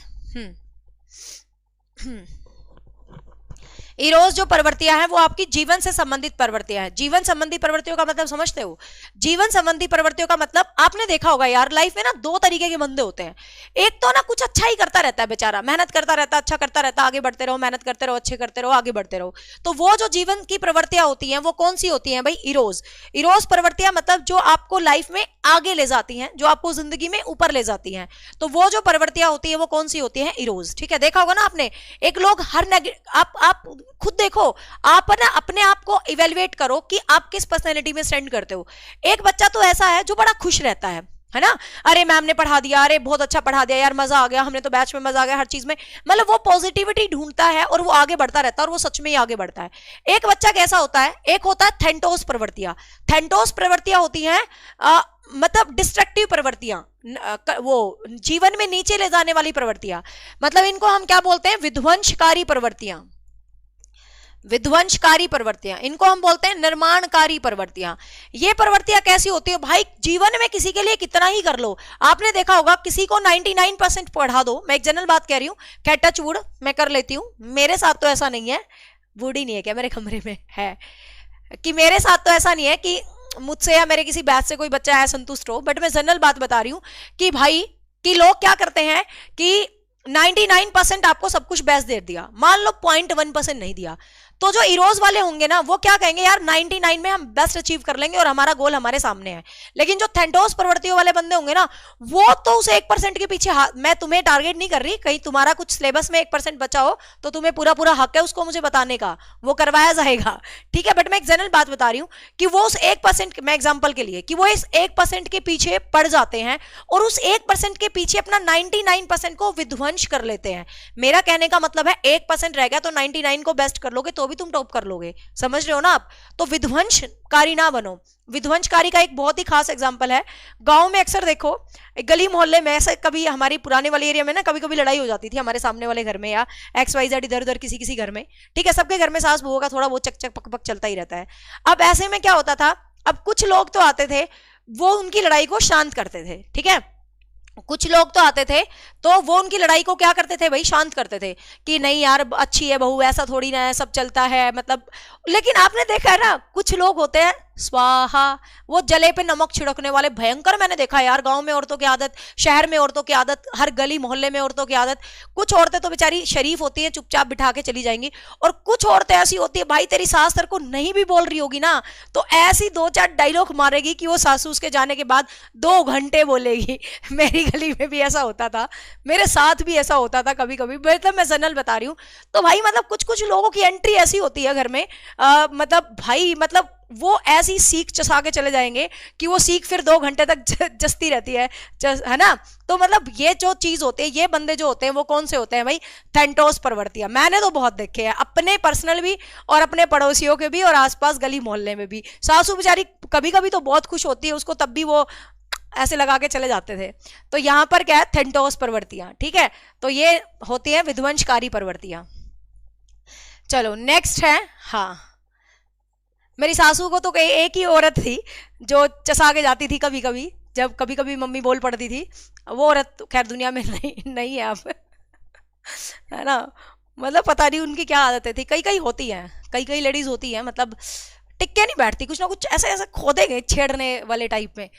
[SPEAKER 1] इरोज जो प्रवृत्तियां हैं वो आपकी जीवन से संबंधित प्रवृत्तियां हैं। जीवन संबंधी प्रवृत्तियों का मतलब समझते हो? जीवन संबंधी प्रवृत्तियों का मतलब आपने देखा होगा यार, लाइफ में ना दो तरीके के बंदे होते हैं। एक तो ना कुछ अच्छा ही करता रहता है बेचारा, मेहनत करता रहता है, अच्छा करता रहता है, आगे बढ़ते रहो, मेहनत करते रहो, अच्छे करते रहो, आगे बढ़ते रहो। तो वो जो जीवन की प्रवृत्तियां होती हैं वो कौन सी होती हैं भाई? इरोज। इरोज प्रवृत्तियां मतलब जो आपको लाइफ में आगे ले जाती हैं, जो आपको जिंदगी में ऊपर ले जाती हैं। तो वो जो प्रवृत्तियां होती है वो कौन सी होती है? इरोज। ठीक है, देखा होगा ना आपने। एक लोग हर आप खुद देखो, आप ना अपने आप को इवेलुएट करो कि आप किस पर्सनैलिटी में स्टैंड करते हो। एक बच्चा तो ऐसा है जो बड़ा खुश रहता है ना, अरे मैम ने पढ़ा दिया, अरे बहुत अच्छा पढ़ा दिया यार, मजा आ गया, हमने तो बैच में मजा आ गया, हर चीज में मतलब वो पॉजिटिविटी ढूंढता है और वो आगे बढ़ता रहता है और वो सच में ही आगे बढ़ता है। एक बच्चा कैसा होता है? एक होता है थेंटोस प्रवृत्तियां। थेंटोस प्रवृत्तियां होती हैं मतलब डिस्ट्रक्टिव प्रवृत्तियां, वो जीवन में नीचे ले जाने वाली प्रवृत्तियां, मतलब इनको हम क्या बोलते हैं? विध्वंसकारी प्रवृत्तियां। विध्वंसकारी प्रवृत्तियां, इनको हम बोलते हैं निर्माणकारी प्रवृत्तियां। ये प्रवृत्तियां कैसी होती है भाई? जीवन में किसी के लिए कितना ही कर लो। आपने देखा होगा किसी को 99% पढ़ा दो, मैं एक जनरल बात कह रही हूँ, क्या टच वुड मैं कर लेती हूँ, मेरे साथ तो ऐसा नहीं है, वुड ही नहीं है क्या मेरे कमरे में है, कि मेरे साथ तो ऐसा नहीं है कि मुझसे या मेरे किसी बैच से कोई बच्चा है संतुष्ट हो, बट मैं जनरल बात बता रही हूँ कि भाई कि लोग क्या करते हैं कि 99% आपको सब कुछ बेस्ट दे दिया, मान लो 0.1% नहीं दिया, तो जो इरोज वाले होंगे ना वो क्या कहेंगे, यार 99 में हम बेस्ट अचीव कर लेंगे और हमारा गोल हमारे सामने है। लेकिन जो थेंटोस प्रवृत्तियों वाले बंदे होंगे ना, वो तो उस 1% के पीछे, मैं तुम्हें टारगेट नहीं कर रही, कहीं तुम्हारा कुछ सिलेबस में 1% बचा हो तो तुम्हें पूरा पूरा हक है उसको मुझे बताने का, वो करवाया जाएगा, ठीक है। बट मैं एक जनरल बात बता रही हूँ कि वो उस 1%, मैं एग्जाम्पल के लिए, कि वो इस 1% के पीछे पड़ जाते हैं और उस 1% के पीछे अपना 99% को विध्वंस कर लेते हैं। मेरा कहने का मतलब है 1% रह गया तो 99 को बेस्ट कर लोगे तो भी तुम टॉप कर लोगे, समझ रहे हो ना आप? तो विध्वंसकारी ना बनो। विध्वंसकारी का एक बहुत ही खास एग्जांपल है, गांव में अक्सर देखो गली मोहल्ले में ऐसे, कभी हमारी पुराने वाले एरिया में ना कभी कभी लड़ाई हो जाती थी हमारे सामने वाले घर में या XYZ इधर उधर किसी किसी घर में, ठीक है, सबके घर में सास बहू का थोड़ा वो चक चक पक पक चलता ही रहता है। अब ऐसे में क्या होता था, अब कुछ लोग तो आते थे वो उनकी लड़ाई को शांत करते थे, ठीक है, कुछ लोग तो आते थे तो वो उनकी लड़ाई को क्या करते थे भाई, शांत करते थे कि नहीं यार अच्छी है बहू, ऐसा थोड़ी ना है, सब चलता है, मतलब। लेकिन आपने देखा है ना कुछ लोग होते हैं स्वाहा, वो जले पे नमक छिड़कने वाले, भयंकर मैंने देखा यार, गांव में औरतों की आदत, शहर में औरतों की आदत, हर गली मोहल्ले में औरतों की आदत। कुछ औरतें तो बेचारी शरीफ होती हैं, चुपचाप बिठा के चली जाएंगी, और कुछ औरतें ऐसी होती है भाई तेरी सास तेरे को नहीं भी बोल रही होगी ना तो ऐसी 2-4 डायलॉग मारेगी कि वो सासू उसके जाने के बाद 2 घंटे बोलेगी। मेरी गली में भी ऐसा होता था, मेरे साथ भी ऐसा होता था कभी कभी, मतलब मैं जनरल बता रही हूँ। तो भाई मतलब कुछ कुछ लोगों की एंट्री ऐसी होती है घर में, मतलब भाई मतलब वो ऐसी सीख चसा के चले जाएंगे कि वो सीख फिर 2 घंटे तक जसती रहती है ना। तो मतलब ये जो चीज होती है, ये बंदे जो होते हैं वो कौन से होते हैं भाई? थेंटोस प्रवृत्तियां। मैंने तो बहुत देखे हैं, अपने पर्सनल भी और अपने पड़ोसियों के भी और आसपास गली मोहल्ले में भी। सासू बेचारी कभी कभी तो बहुत खुश होती है उसको, तब भी वो ऐसे लगा के चले जाते थे। तो यहां पर क्या है? थेंटोस प्रवृत्तियां, ठीक है। तो ये होती है विध्वंसकारी प्रवृत्तियां। चलो नेक्स्ट है, हाँ, मेरी सासू को तो एक ही औरत थी जो चसा के जाती थी कभी कभी, जब कभी कभी मम्मी बोल पड़ती थी। वो औरत तो खैर दुनिया में नहीं है अब, है ना। मतलब पता नहीं उनकी क्या आदतें थी, कई कई होती हैं, कई कई लेडीज होती हैं, मतलब टिक के नहीं बैठती, कुछ ना कुछ ऐसे ऐसे खोदेंगे छेड़ने वाले टाइप में।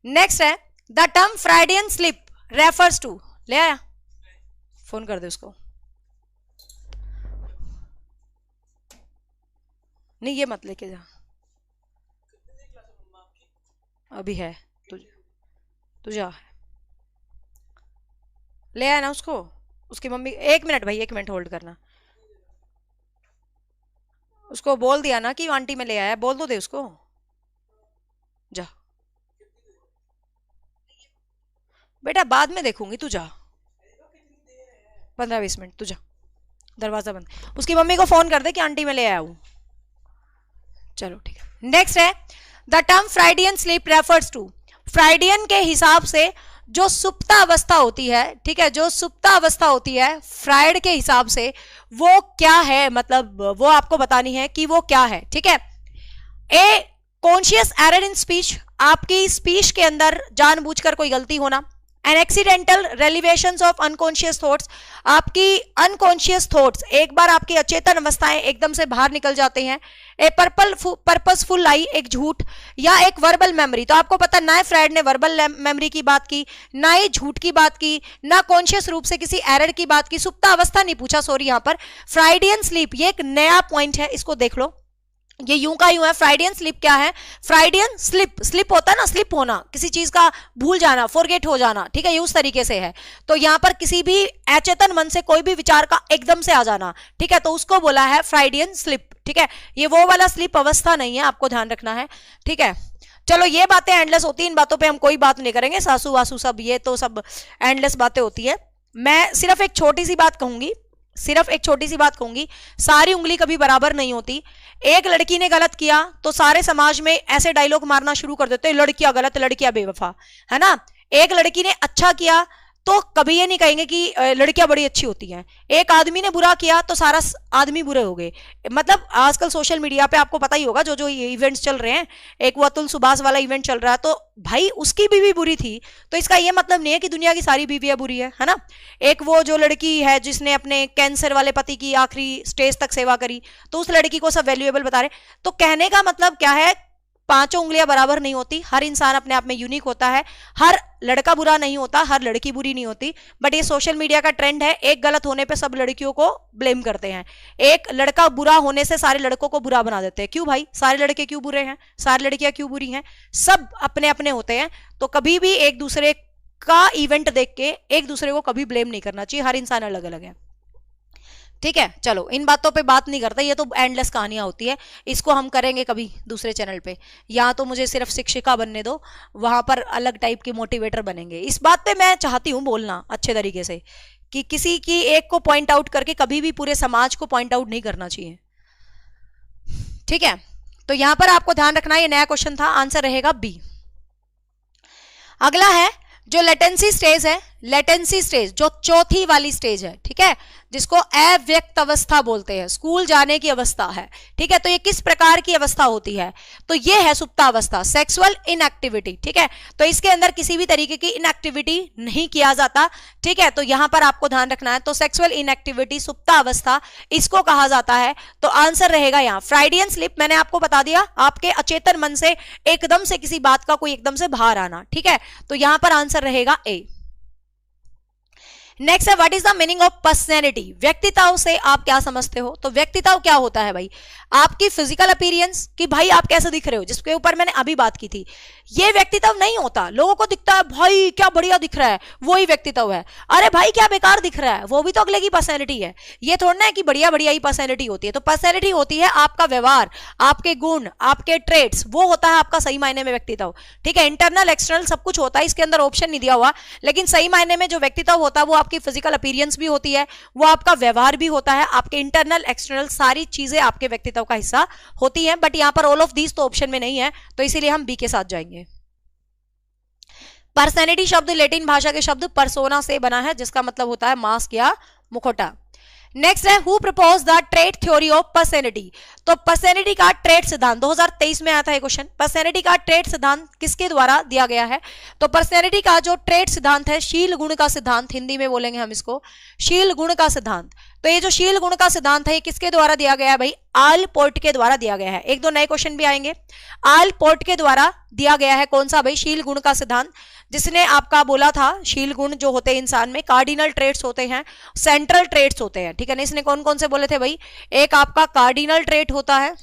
[SPEAKER 1] नेक्स्ट है the term Freudian slip refers to, ले आया, फोन कर दे उसको, नहीं ये मत लेके जा, अभी है, तू जा, ले आया ना उसको, उसकी मम्मी। 1 मिनट भाई, 1 मिनट होल्ड करना, उसको बोल दिया ना कि आंटी में ले आया, बोल दो दे उसको, जा बेटा बाद में देखूंगी, तू जा, 15-20 मिनट, तू जा, दरवाजा बंद। उसकी मम्मी को फोन कर दे कि आंटी में ले आया हूं। चलो ठीक है। नेक्स्ट है the term Freudian slip refers to, Freudian के हिसाब से जो सुप्ता अवस्था होती है, ठीक है, जो सुप्ता अवस्था होती है फ्राइड के हिसाब से वो क्या है, मतलब वो आपको बतानी है कि वो क्या है, ठीक है। A conscious error in speech, आपकी स्पीच के अंदर जानबूझकर कोई गलती होना, an accidental revelations of unconscious thoughts, आपकी अनकॉन्शियस थॉट्स, एक बार आपकी अचेतन अवस्थाएं एकदम से बाहर निकल जाते हैं। ए पर्पसफुल लाई, एक झूठ, या एक वर्बल मेमोरी। तो आपको पता ना फ्राइड ने वर्बल मेमोरी की बात की, ना ही झूठ की बात की, ना कॉन्शियस रूप से किसी एरर की बात की, सुप्तावस्था नहीं पूछा, सॉरी, यहां पर फ्राइडियन स्लीप, ये एक नया पॉइंट है, इसको देख लो। ये यूं का यूं है। फ्राइडियन स्लिप क्या है? फ्राइडियन स्लिप, स्लिप होता है ना, स्लिप होना, किसी चीज का भूल जाना, फॉरगेट हो जाना, ठीक है, ये उस तरीके से है। तो यहां पर किसी भी अचेतन मन से कोई भी विचार का एकदम से आ जाना, ठीक है, तो उसको बोला है फ्राइडियन स्लिप, ठीक है। ये वो वाला स्लिप अवस्था नहीं है, आपको ध्यान रखना है, ठीक है। चलो ये बातें एंडलेस होती है, इन बातों पे हम कोई बात नहीं करेंगे, सासू वासू सब, ये तो सब एंडलेस बातें होती है। मैं सिर्फ एक छोटी सी बात कहूंगी, सिर्फ एक छोटी सी बात कहूंगी, सारी उंगली कभी बराबर नहीं होती। एक लड़की ने गलत किया तो सारे समाज में ऐसे डायलॉग मारना शुरू कर देते हैं, लड़कियां गलत, लड़कियां बेवफा, है ना। एक लड़की ने अच्छा किया तो कभी ये नहीं कहेंगे कि लड़कियां बड़ी अच्छी होती हैं। एक आदमी ने बुरा किया तो सारा आदमी बुरे हो गए। मतलब आजकल सोशल मीडिया पे आपको पता ही होगा, जो जो इवेंट्स चल रहे हैं, एक वो अतुल सुभाष वाला इवेंट चल रहा है, तो भाई उसकी बीवी बुरी थी, तो इसका ये मतलब नहीं है कि दुनिया की सारी बीवियां बुरी है ना। एक वो जो लड़की है जिसने अपने कैंसर वाले पति की आखिरी स्टेज तक सेवा करी, तो उस लड़की को सब वैल्यूएबल बता रहे। तो कहने का मतलब क्या है, पांचों उंगलियां बराबर नहीं होती, हर इंसान अपने आप में यूनिक होता है, हर लड़का बुरा नहीं होता, हर लड़की बुरी नहीं होती। बट ये सोशल मीडिया का ट्रेंड है, एक गलत होने पे सब लड़कियों को ब्लेम करते हैं, एक लड़का बुरा होने से सारे लड़कों को बुरा बना देते हैं। क्यों भाई, सारे लड़के क्यों बुरे हैं, सारी लड़कियां क्यों बुरी हैं? सब अपने अपने होते हैं। तो कभी भी एक दूसरे का इवेंट देख के एक दूसरे को कभी ब्लेम नहीं करना चाहिए, हर इंसान अलग अलग है, ठीक है। चलो इन बातों पे बात नहीं करते, ये तो एंडलेस कहानियां होती है, इसको हम करेंगे कभी दूसरे चैनल पे। यहाँ तो मुझे सिर्फ शिक्षिका बनने दो, वहां पर अलग टाइप के मोटिवेटर बनेंगे। इस बात पे मैं चाहती हूँ बोलना अच्छे तरीके से, कि किसी की एक को पॉइंट आउट करके कभी भी पूरे समाज को पॉइंट आउट नहीं करना चाहिए, ठीक है। तो यहां पर आपको ध्यान रखना, ये नया क्वेश्चन था, आंसर रहेगा बी। अगला है जो लेटेंसी स्टेज है, लेटेंसी स्टेज जो चौथी वाली स्टेज है, ठीक है, जिसको अव्यक्त अवस्था बोलते हैं, स्कूल जाने की अवस्था है, ठीक है। तो ये किस प्रकार की अवस्था होती है? तो ये है सुप्तावस्था, सेक्सुअल इनएक्टिविटी, ठीक है। तो इसके अंदर किसी भी तरीके की इनएक्टिविटी नहीं किया जाता, ठीक है। तो यहां पर आपको ध्यान रखना है, तो सेक्सुअल इनएक्टिविटी, सुप्तावस्था, इसको कहा जाता है। तो आंसर रहेगा यहां फ्राइडियन स्लिप। मैंने आपको बता दिया, आपके अचेतन मन से एकदम से किसी बात का कोई एकदम से बाहर आना, ठीक है। तो यहां पर आंसर रहेगा ए। नेक्स्ट है what is the meaning of personality. व्यक्तित्व से आप क्या समझते हो? तो व्यक्तित्व क्या होता है भाई? आपकी फिजिकल अपीयरेंस, कि भाई आप कैसे दिख रहे हो, जिसके ऊपर मैंने अभी बात की थी, ये व्यक्तित्व नहीं होता। लोगों को दिखता है भाई क्या बढ़िया दिख रहा है, वो ही व्यक्तित्व है। अरे भाई क्या बेकार दिख रहा है, वो भी तो अगले की पर्सनैलिटी है। ये थोड़ा ना है कि बढ़िया बढ़िया ही पर्सनैलिटी होती है। तो पर्सनैलिटी होती है आपका व्यवहार, आपके गुण, आपके ट्रेड्स, वो होता है आपका सही मायने में व्यक्तित्व, ठीक है। इंटरनल एक्सटर्नल सब कुछ होता है, इसके अंदर ऑप्शन नहीं दिया हुआ, लेकिन सही मायने में जो व्यक्तित्व होता है वो आपकी फिजिकल अपीयरेंस भी होती है, वो आपका व्यवहार भी होता है, आपके इंटरनल एक्सटर्नल सारी चीजें आपके व्यक्तित्व का हिस्सा होती हैं। बट यहां पर ऑल ऑफ दीज तो ऑप्शन में नहीं है, तो इसीलिए हम बी के साथ जाएंगे। पर्सनैलिटी शब्द लैटिन भाषा के शब्द परसोना से बना है, जिसका मतलब होता है मास्क या मुखौटा। नेक्स्ट है who propose the trait theory of personality. तो पर्सनैलिटी का ट्रेट सिद्धांत 2023 में आया था ये क्वेश्चन। पर्सनैलिटी का ट्रेट सिद्धांत किसके द्वारा दिया गया है? तो पर्सनैलिटी का जो ट्रेट सिद्धांत है, शील गुण का सिद्धांत, हिंदी में बोलेंगे हम इसको शील गुण का सिद्धांत। तो ये जो शील गुण का सिद्धांत है, ये किसके द्वारा दिया गया है भाई? आलपोर्ट के द्वारा दिया गया है। एक दो नए क्वेश्चन भी आएंगे। आलपोर्ट के द्वारा दिया गया है कौन सा भाई? शील गुण का सिद्धांत, जिसने आपका बोला था शील गुण जो होते हैं इंसान में, कार्डिनल ट्रेट्स होते हैं, सेंट्रल ट्रेट्स होते हैं, ठीक है ना। इसने कौन कौन से बोले थे भाई? एक आपका कार्डिनल ट्रेट होता है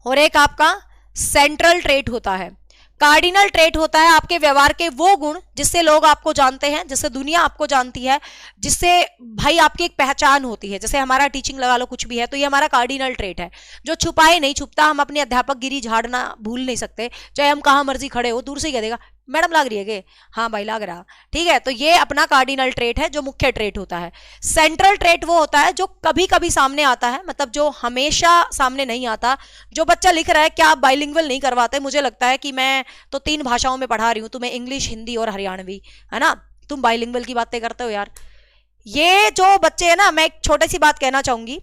[SPEAKER 1] और एक आपका सेंट्रल ट्रेट होता है। कार्डिनल ट्रेट होता है आपके व्यवहार के वो गुण जिससे लोग आपको जानते हैं, जिससे दुनिया आपको जानती है, जिससे भाई आपकी एक पहचान होती है। जैसे हमारा टीचिंग लगा लो, कुछ भी है, तो ये हमारा कार्डिनल ट्रेट है, जो छुपाए नहीं छुपता। हम अपनी अध्यापक गिरी झाड़ना भूल नहीं सकते, चाहे हम कहाँ मर्जी खड़े हो, दूर से कह देगा मैडम लाग रही है के, हाँ भाई लाग रहा, ठीक है। तो ये अपना कार्डिनल ट्रेट है, जो मुख्य ट्रेट होता है। सेंट्रल ट्रेट वो होता है जो कभी कभी सामने आता है, मतलब जो हमेशा सामने नहीं आता। जो बच्चा लिख रहा है, क्या आप बाइलिंगुअल नहीं करवाते? मुझे लगता है कि मैं तो 3 भाषाओं में पढ़ा रही हूँ, तुम्हें इंग्लिश, हिंदी और हरियाणवी, है ना। तुम बाइलिंगुअल की बातें करते हो यार। ये जो बच्चे है ना, मैं एक छोटी सी बात कहना चाहूंगी,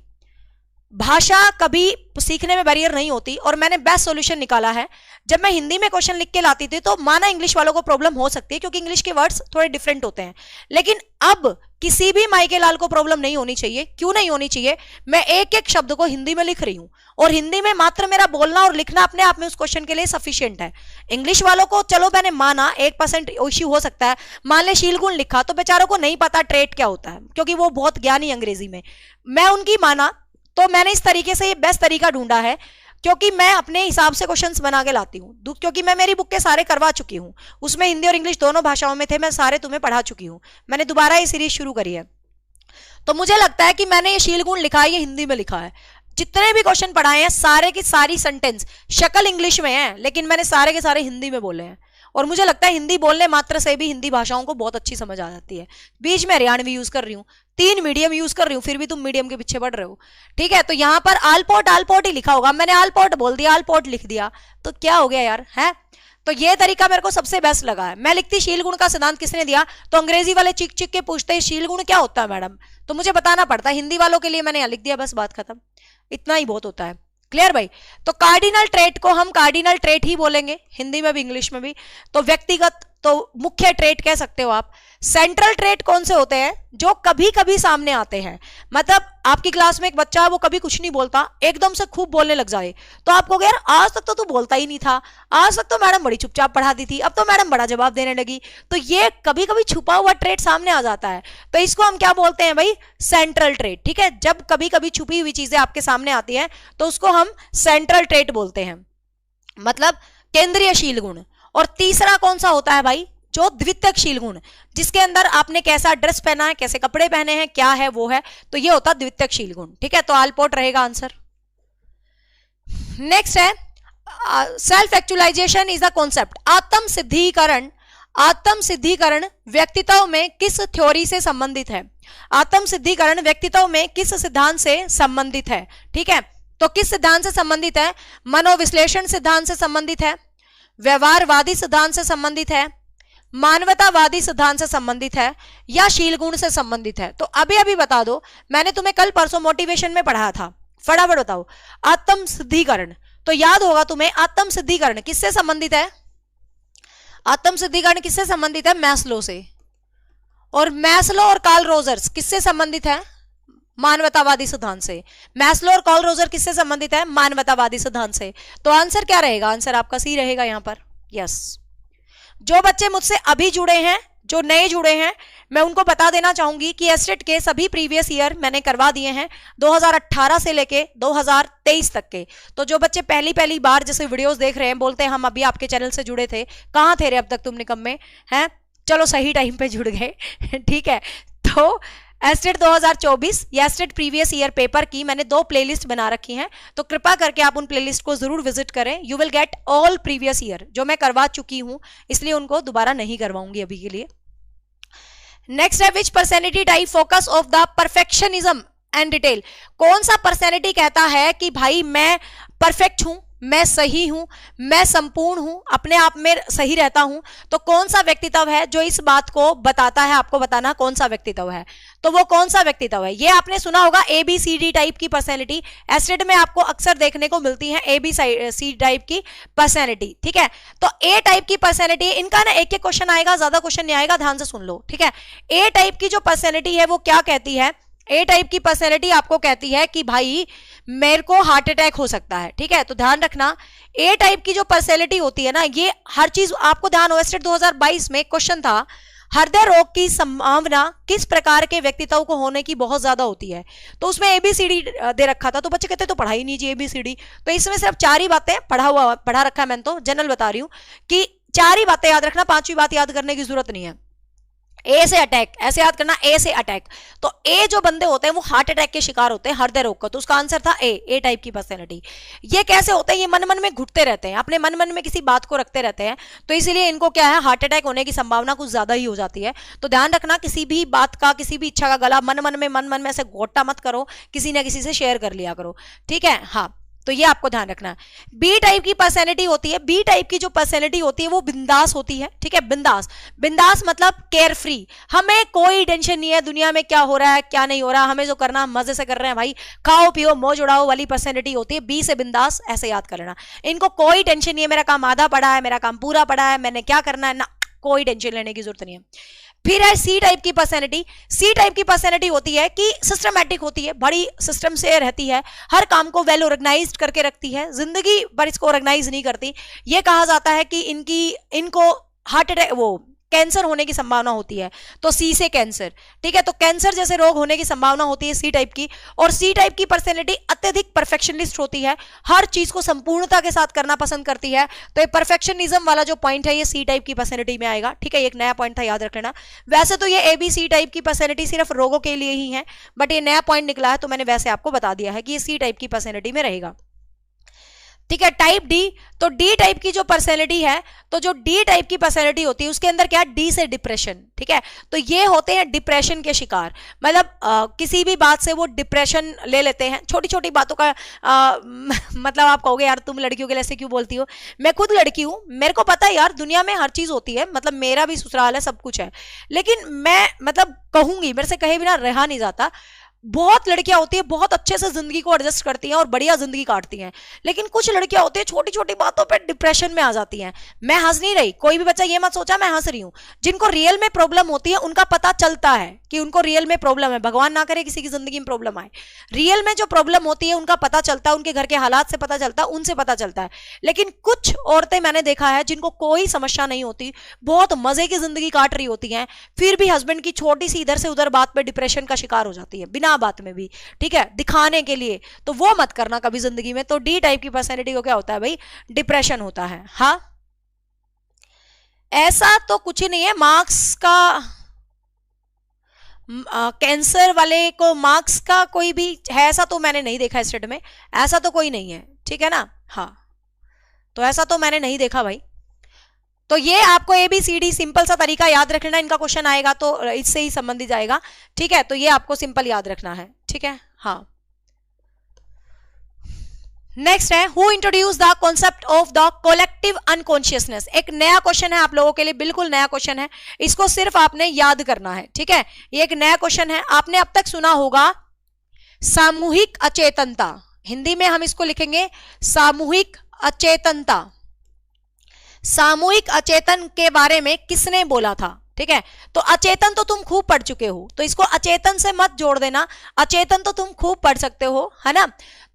[SPEAKER 1] भाषा कभी सीखने में बैरियर नहीं होती, और मैंने बेस्ट सॉल्यूशन निकाला है। जब मैं हिंदी में क्वेश्चन लिख के लाती थी तो माना इंग्लिश वालों को प्रॉब्लम हो सकती है क्योंकि इंग्लिश के वर्ड्स थोड़े डिफरेंट होते हैं, लेकिन अब किसी भी माई के लाल को प्रॉब्लम नहीं होनी चाहिए। क्यों नहीं होनी चाहिए? मैं एक एक शब्द को हिंदी में लिख रही हूं, और हिंदी में मात्र मेरा बोलना और लिखना अपने आप में उस क्वेश्चन के लिए सफिशिएंट है। इंग्लिश वालों को चलो मैंने माना 1% इश्यू हो सकता है, मान ले शीलगुण लिखा तो बेचारों को नहीं पता ट्रेट क्या होता है, क्योंकि वो बहुत ज्ञानी अंग्रेजी में। मैं उनकी माना तो मैंने इस तरीके से ये बेस्ट तरीका ढूंढा है, क्योंकि मैं अपने हिसाब से क्वेश्चंस बना के लाती हूँ, क्योंकि मैं मेरी बुक के सारे करवा चुकी हूँ, उसमें हिंदी और इंग्लिश दोनों भाषाओं में थे, मैं सारे तुम्हें पढ़ा चुकी हूँ। मैंने दोबारा ये सीरीज शुरू करी है, तो मुझे लगता है कि मैंने ये शीलगुण लिखा है, ये हिंदी में लिखा है। जितने भी क्वेश्चन पढ़ाए हैं सारे की सारी सेंटेंस शक्ल इंग्लिश में है, लेकिन मैंने सारे के सारे हिंदी में बोले हैं, और मुझे लगता है हिंदी बोलने मात्र से भी हिंदी भाषाओं को बहुत अच्छी समझ आ जाती है। बीच में हरियाणवी यूज कर रही हूँ, 3 मीडियम यूज कर रही हूँ, फिर भी तुम मीडियम के पीछे पड़ रहे हो, ठीक है। तो यहाँ पर आलपोट ही लिखा होगा, मैंने आलपोट बोल दिया, आलपोट लिख दिया, तो क्या हो गया यार, है। तो ये तरीका मेरे को सबसे बेस्ट लगा है। मैं लिखती शीलगुण का सिद्धांत किसने दिया, तो अंग्रेजी वाले चिक चिक के पूछते शीलगुण क्या होता है मैडम, तो मुझे बताना पड़ता है। हिंदी वालों के लिए मैंने यहाँ लिख दिया, बस बात खत्म, इतना ही बहुत होता है। क्लियर भाई? तो कार्डिनल ट्रेट को हम कार्डिनल ट्रेट ही बोलेंगे, हिंदी में भी इंग्लिश में भी। तो व्यक्तिगत, तो मुख्य ट्रेट कह सकते हो आप। सेंट्रल ट्रेट कौन से होते हैं, जो कभी कभी सामने आते हैं। मतलब आपकी क्लास में एक बच्चा है, वो कभी कुछ नहीं बोलता, एकदम से खूब बोलने लग जाए, तो आप कहोगे यार आज तक तो तू बोलता ही नहीं था, आज तक तो मैडम बड़ी चुपचाप पढ़ाती थी, अब तो मैडम बड़ा जवाब देने लगी। तो ये कभी कभी छुपा हुआ ट्रेट सामने आ जाता है, तो इसको हम क्या बोलते हैं भाई, सेंट्रल ट्रेट। ठीक है, जब कभी कभी छुपी हुई चीजें आपके सामने आती हैं तो उसको हम सेंट्रल ट्रेट बोलते हैं, मतलब केंद्रीय शील गुण। और तीसरा कौन सा होता है भाई, जो द्वितीयक शील गुण, जिसके अंदर आपने कैसा ड्रेस पहना है, कैसे कपड़े पहने हैं, क्या है वो है, तो ये होता है द्वितीयक शील गुण। ठीक है, तो आलपोट रहेगा आंसर। नेक्स्ट है self actualization is a concept. आत्म सिद्धिकरण, आत्म सिद्धिकरण व्यक्तित्व में किस थ्योरी से संबंधित है। आत्म सिद्धिकरण व्यक्तित्व में किस सिद्धांत से संबंधित है। ठीक है, तो किस सिद्धांत से संबंधित है, मनोविश्लेषण सिद्धांत से संबंधित है, व्यवहारवादी सिद्धांत से संबंधित है, मानवतावादी सिद्धांत से संबंधित है, या शील गुण से संबंधित है। तो अभी अभी बता दो, मैंने तुम्हें कल परसों मोटिवेशन में पढ़ाया था, फटाफट बताओ। आत्म सिद्धिकरण, तो याद होगा तुम्हें, आत्म सिद्धिकरण किससे संबंधित है, आत्म सिद्धिकरण किससे संबंधित है, मैस्लो से। और मैस्लो और कार्ल रोजर्स किससे संबंधित है, मानवतावादी सिद्धांत से। मैस्लो और कार्ल रोजर किससे संबंधित है, मानवतावादी सिद्धांत से। तो आंसर क्या रहेगा, आंसर आपका सी रहेगा यहां पर। यस, जो बच्चे मुझसे अभी जुड़े हैं, जो नए जुड़े हैं, मैं उनको बता देना चाहूंगी कि एस्टेट के सभी प्रीवियस ईयर मैंने करवा दिए हैं, 2018 से लेके 2023 तक के। तो जो बच्चे पहली बार जैसे वीडियोस देख रहे हैं, बोलते हैं हम अभी आपके चैनल से जुड़े थे, कहाँ थे रे अब तक तुम निकम्मे हैं, चलो सही टाइम पे जुड़ गए। ठीक है, तो एस्टेट 2024 या एस्टेट प्रीवियस ईयर पेपर की मैंने 2 प्लेलिस्ट बना रखी हैं, तो कृपया करके आप उन प्लेलिस्ट को जरूर विजिट करें। You will get all previous year, जो मैं करवा चुकी हूं, इसलिए उनको दोबारा नहीं करवाऊंगी अभी के लिए। नेक्स्ट है which personality type focus of the perfectionism and detail. कौन सा पर्सनैलिटी कहता है कि भाई मैं परफेक्ट हूं, मैं सही हूं, मैं संपूर्ण हूं, अपने आप में सही रहता हूं। तो कौन सा व्यक्तित्व है जो इस बात को बताता है, आपको बताना कौन सा व्यक्तित्व है, तो वो कौन सा व्यक्तित्व है। ये आपने सुना होगा ABCD टाइप की पर्सनैलिटी, एस्टेट में आपको अक्सर देखने को मिलती है ABC टाइप की पर्सनैलिटी। ठीक है, तो A टाइप की पर्सनैलिटी, इनका ना एक एक क्वेश्चन आएगा, ज्यादा क्वेश्चन नहीं आएगा, ध्यान से सुन लो। ठीक है, A टाइप की जो पर्सनैलिटी है वो क्या कहती है, ए टाइप की पर्सनैलिटी आपको कहती है कि भाई मेरे को हार्ट अटैक हो सकता है। ठीक है, तो ध्यान रखना, ए टाइप की जो पर्सनैलिटी होती है ना, ये हर चीज आपको ध्यान हो। एस्टेट 2022 में क्वेश्चन था, हृदय रोग की संभावना किस प्रकार के व्यक्तित्व को होने की बहुत ज्यादा होती है, तो उसमें ABCD दे रखा था। तो बच्चे कहते तो पढ़ाई नहीं जी ABCD, तो इसमें सिर्फ 4 ही बातें पढ़ा रखा है मैंने, तो जनरल बता रही हूं कि 4 ही बातें याद रखना, 5वीं बात याद करने की जरूरत नहीं है। ए से अटैक, ऐसे याद करना, ए से अटैक। तो ए जो बंदे होते हैं वो हार्ट अटैक के शिकार होते हैं, हृदय रोग का, तो उसका आंसर था ए टाइप की पर्सनैलिटी। ये कैसे होते हैं, ये मन मन में घुटते रहते हैं, अपने मन मन में किसी बात को रखते रहते हैं, तो इसीलिए इनको क्या है, हार्ट अटैक होने की संभावना कुछ ज्यादा ही हो जाती है। तो ध्यान रखना, किसी भी बात का, किसी भी इच्छा का गला मन मन में ऐसे घोटा मत करो, किसी ना किसी से शेयर कर लिया करो। ठीक है, हाँ। तो ये आपको ध्यान रखना है। बी टाइप की पर्सनैलिटी होती है, बी टाइप की जो पर्सनैलिटी होती है वो बिंदास होती है, ठीक है, बिंदास। बिंदास मतलब केयर फ्री, हमें कोई टेंशन नहीं है दुनिया में क्या हो रहा है क्या नहीं हो रहा, हमें जो करना हम मजे से कर रहे हैं भाई, खाओ पियो मौज उड़ाओ वाली पर्सनैलिटी होती है बी से बिंदास, ऐसे याद कर लेना। इनको कोई टेंशन नहीं है मेरा काम आधा पड़ा है, मेरा काम पूरा पड़ा है, मैंने क्या करना है ना, कोई टेंशन लेने की जरूरत नहीं है। फिर है सी टाइप की पर्सनैलिटी। सी टाइप की पर्सनैलिटी होती है कि सिस्टमैटिक होती है, बड़ी सिस्टम से रहती है, हर काम को वेल ऑर्गेनाइज्ड करके रखती है, जिंदगी पर इसको ऑर्गेनाइज नहीं करती। ये कहा जाता है कि इनको हार्ट अटैक वो कैंसर होने की संभावना होती है, तो सी से कैंसर, ठीक है, तो कैंसर जैसे रोग होने की संभावना होती है सी टाइप की। और सी टाइप की पर्सनैलिटी अत्यधिक परफेक्शनिस्ट होती है, हर चीज को संपूर्णता के साथ करना पसंद करती है, तो ये परफेक्शनिज्म वाला जो पॉइंट है ये सी टाइप की पर्सनैलिटी में आएगा, ठीक है, ये एक नया पॉइंट था, याद रख लेना। वैसे तो ये ए बी सी टाइप की पर्सनैलिटी सिर्फ रोगों के लिए ही है, बट ये नया पॉइंट निकला है तो मैंने वैसे आपको बता दिया है कि ये सी टाइप की पर्सनैलिटी में रहेगा, ठीक है। टाइप डी, तो डी टाइप की जो पर्सनैलिटी है, तो जो डी टाइप की पर्सनैलिटी होती है उसके अंदर क्या, डी से डिप्रेशन, ठीक है, तो ये होते हैं डिप्रेशन के शिकार, मतलब किसी भी बात से वो डिप्रेशन ले लेते हैं, छोटी छोटी बातों का मतलब आप कहोगे यार तुम लड़कियों के लिए ऐसे क्यों बोलती हो, मैं खुद लड़की हूं, मेरे को पता है यार दुनिया में हर चीज होती है, मतलब मेरा भी ससुराल है, सब कुछ है, लेकिन मैं मतलब कहूंगी मेरे से कहे बिना रहा नहीं जाता। बहुत लड़कियां होती है बहुत अच्छे से जिंदगी को एडजस्ट करती हैं और बढ़िया जिंदगी काटती हैं, लेकिन कुछ लड़कियां होती है छोटी छोटी बातों पे डिप्रेशन में आ जाती हैं। मैं हंस नहीं रही, कोई भी बच्चा ये मत सोचा मैं हंस रही हूं, जिनको रियल में प्रॉब्लम होती है उनका पता चलता है कि उनको रियल में प्रॉब्लम है, भगवान ना करे किसी की जिंदगी में प्रॉब्लम आए, रियल में जो प्रॉब्लम होती है उनका पता चलता है, उनके घर के हालात से पता चलता है, उनसे पता चलता है। लेकिन कुछ औरतें मैंने देखा है जिनको कोई समस्या नहीं होती, बहुत मजे की जिंदगी काट रही होती हैं, फिर भी हस्बैंड की छोटी सी इधर से उधर बात पे डिप्रेशन का शिकार हो जाती है बिना बात में भी, ठीक है, दिखाने के लिए, तो वो मत करना कभी जिंदगी में। तो डी टाइप की पर्सनैलिटी को क्या होता है भाई, डिप्रेशन होता है। हाँ, ऐसा तो कुछ ही नहीं है, मार्क्स का कैंसर वाले को मार्क्स का कोई भी है ऐसा तो मैंने नहीं देखा स्टेट में, ऐसा तो कोई नहीं है, ठीक है ना। हाँ, तो ऐसा तो मैंने नहीं देखा भाई। तो ये आपको ABCD सिंपल सा तरीका याद रख लेना, इनका क्वेश्चन आएगा तो इससे ही संबंधित जाएगा, ठीक है, तो ये आपको सिंपल याद रखना है, ठीक है। हाँ, नेक्स्ट है who introduce the concept of the collective unconsciousness. एक नया क्वेश्चन है आप लोगों के लिए, बिल्कुल नया क्वेश्चन है, इसको सिर्फ आपने याद करना है, ठीक है, ये एक नया क्वेश्चन है। आपने अब तक सुना होगा सामूहिक अचेतनता, हिंदी में हम इसको लिखेंगे सामूहिक अचेतनता। सामूहिक अचेतन के बारे में किसने बोला था, ठीक है, तो अचेतन तो तुम खूब पढ़ चुके हो, तो इसको अचेतन से मत जोड़ देना, अचेतन तो तुम खूब पढ़ सकते हो, है ना,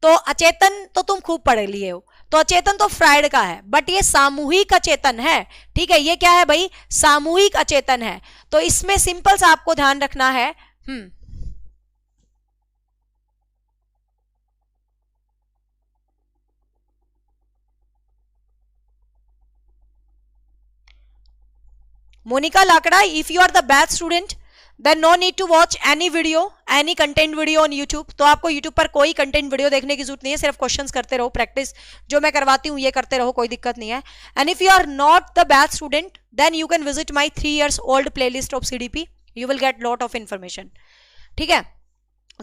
[SPEAKER 1] तो अचेतन तो तुम खूब पढ़ लिए हो, तो अचेतन तो फ्राइड का है, बट ये सामूहिक अचेतन है, ठीक है, ये क्या है भाई, सामूहिक अचेतन है। तो इसमें सिंपल सा आपको ध्यान रखना है, Monika Lakra, if you are the best student then no need to watch any video, any content video on YouTube. तो आपको यूट्यूब पर कोई कंटेंट वीडियो देखने की जरूरत नहीं है, सिर्फ क्वेश्चंस करते रहो, प्रैक्टिस जो मैं करवाती हूँ ये करते रहो, कोई दिक्कत नहीं है। And if you are not the best student then you can visit my 3 years old playlist of CDP, you will get lot of information, ठीक है।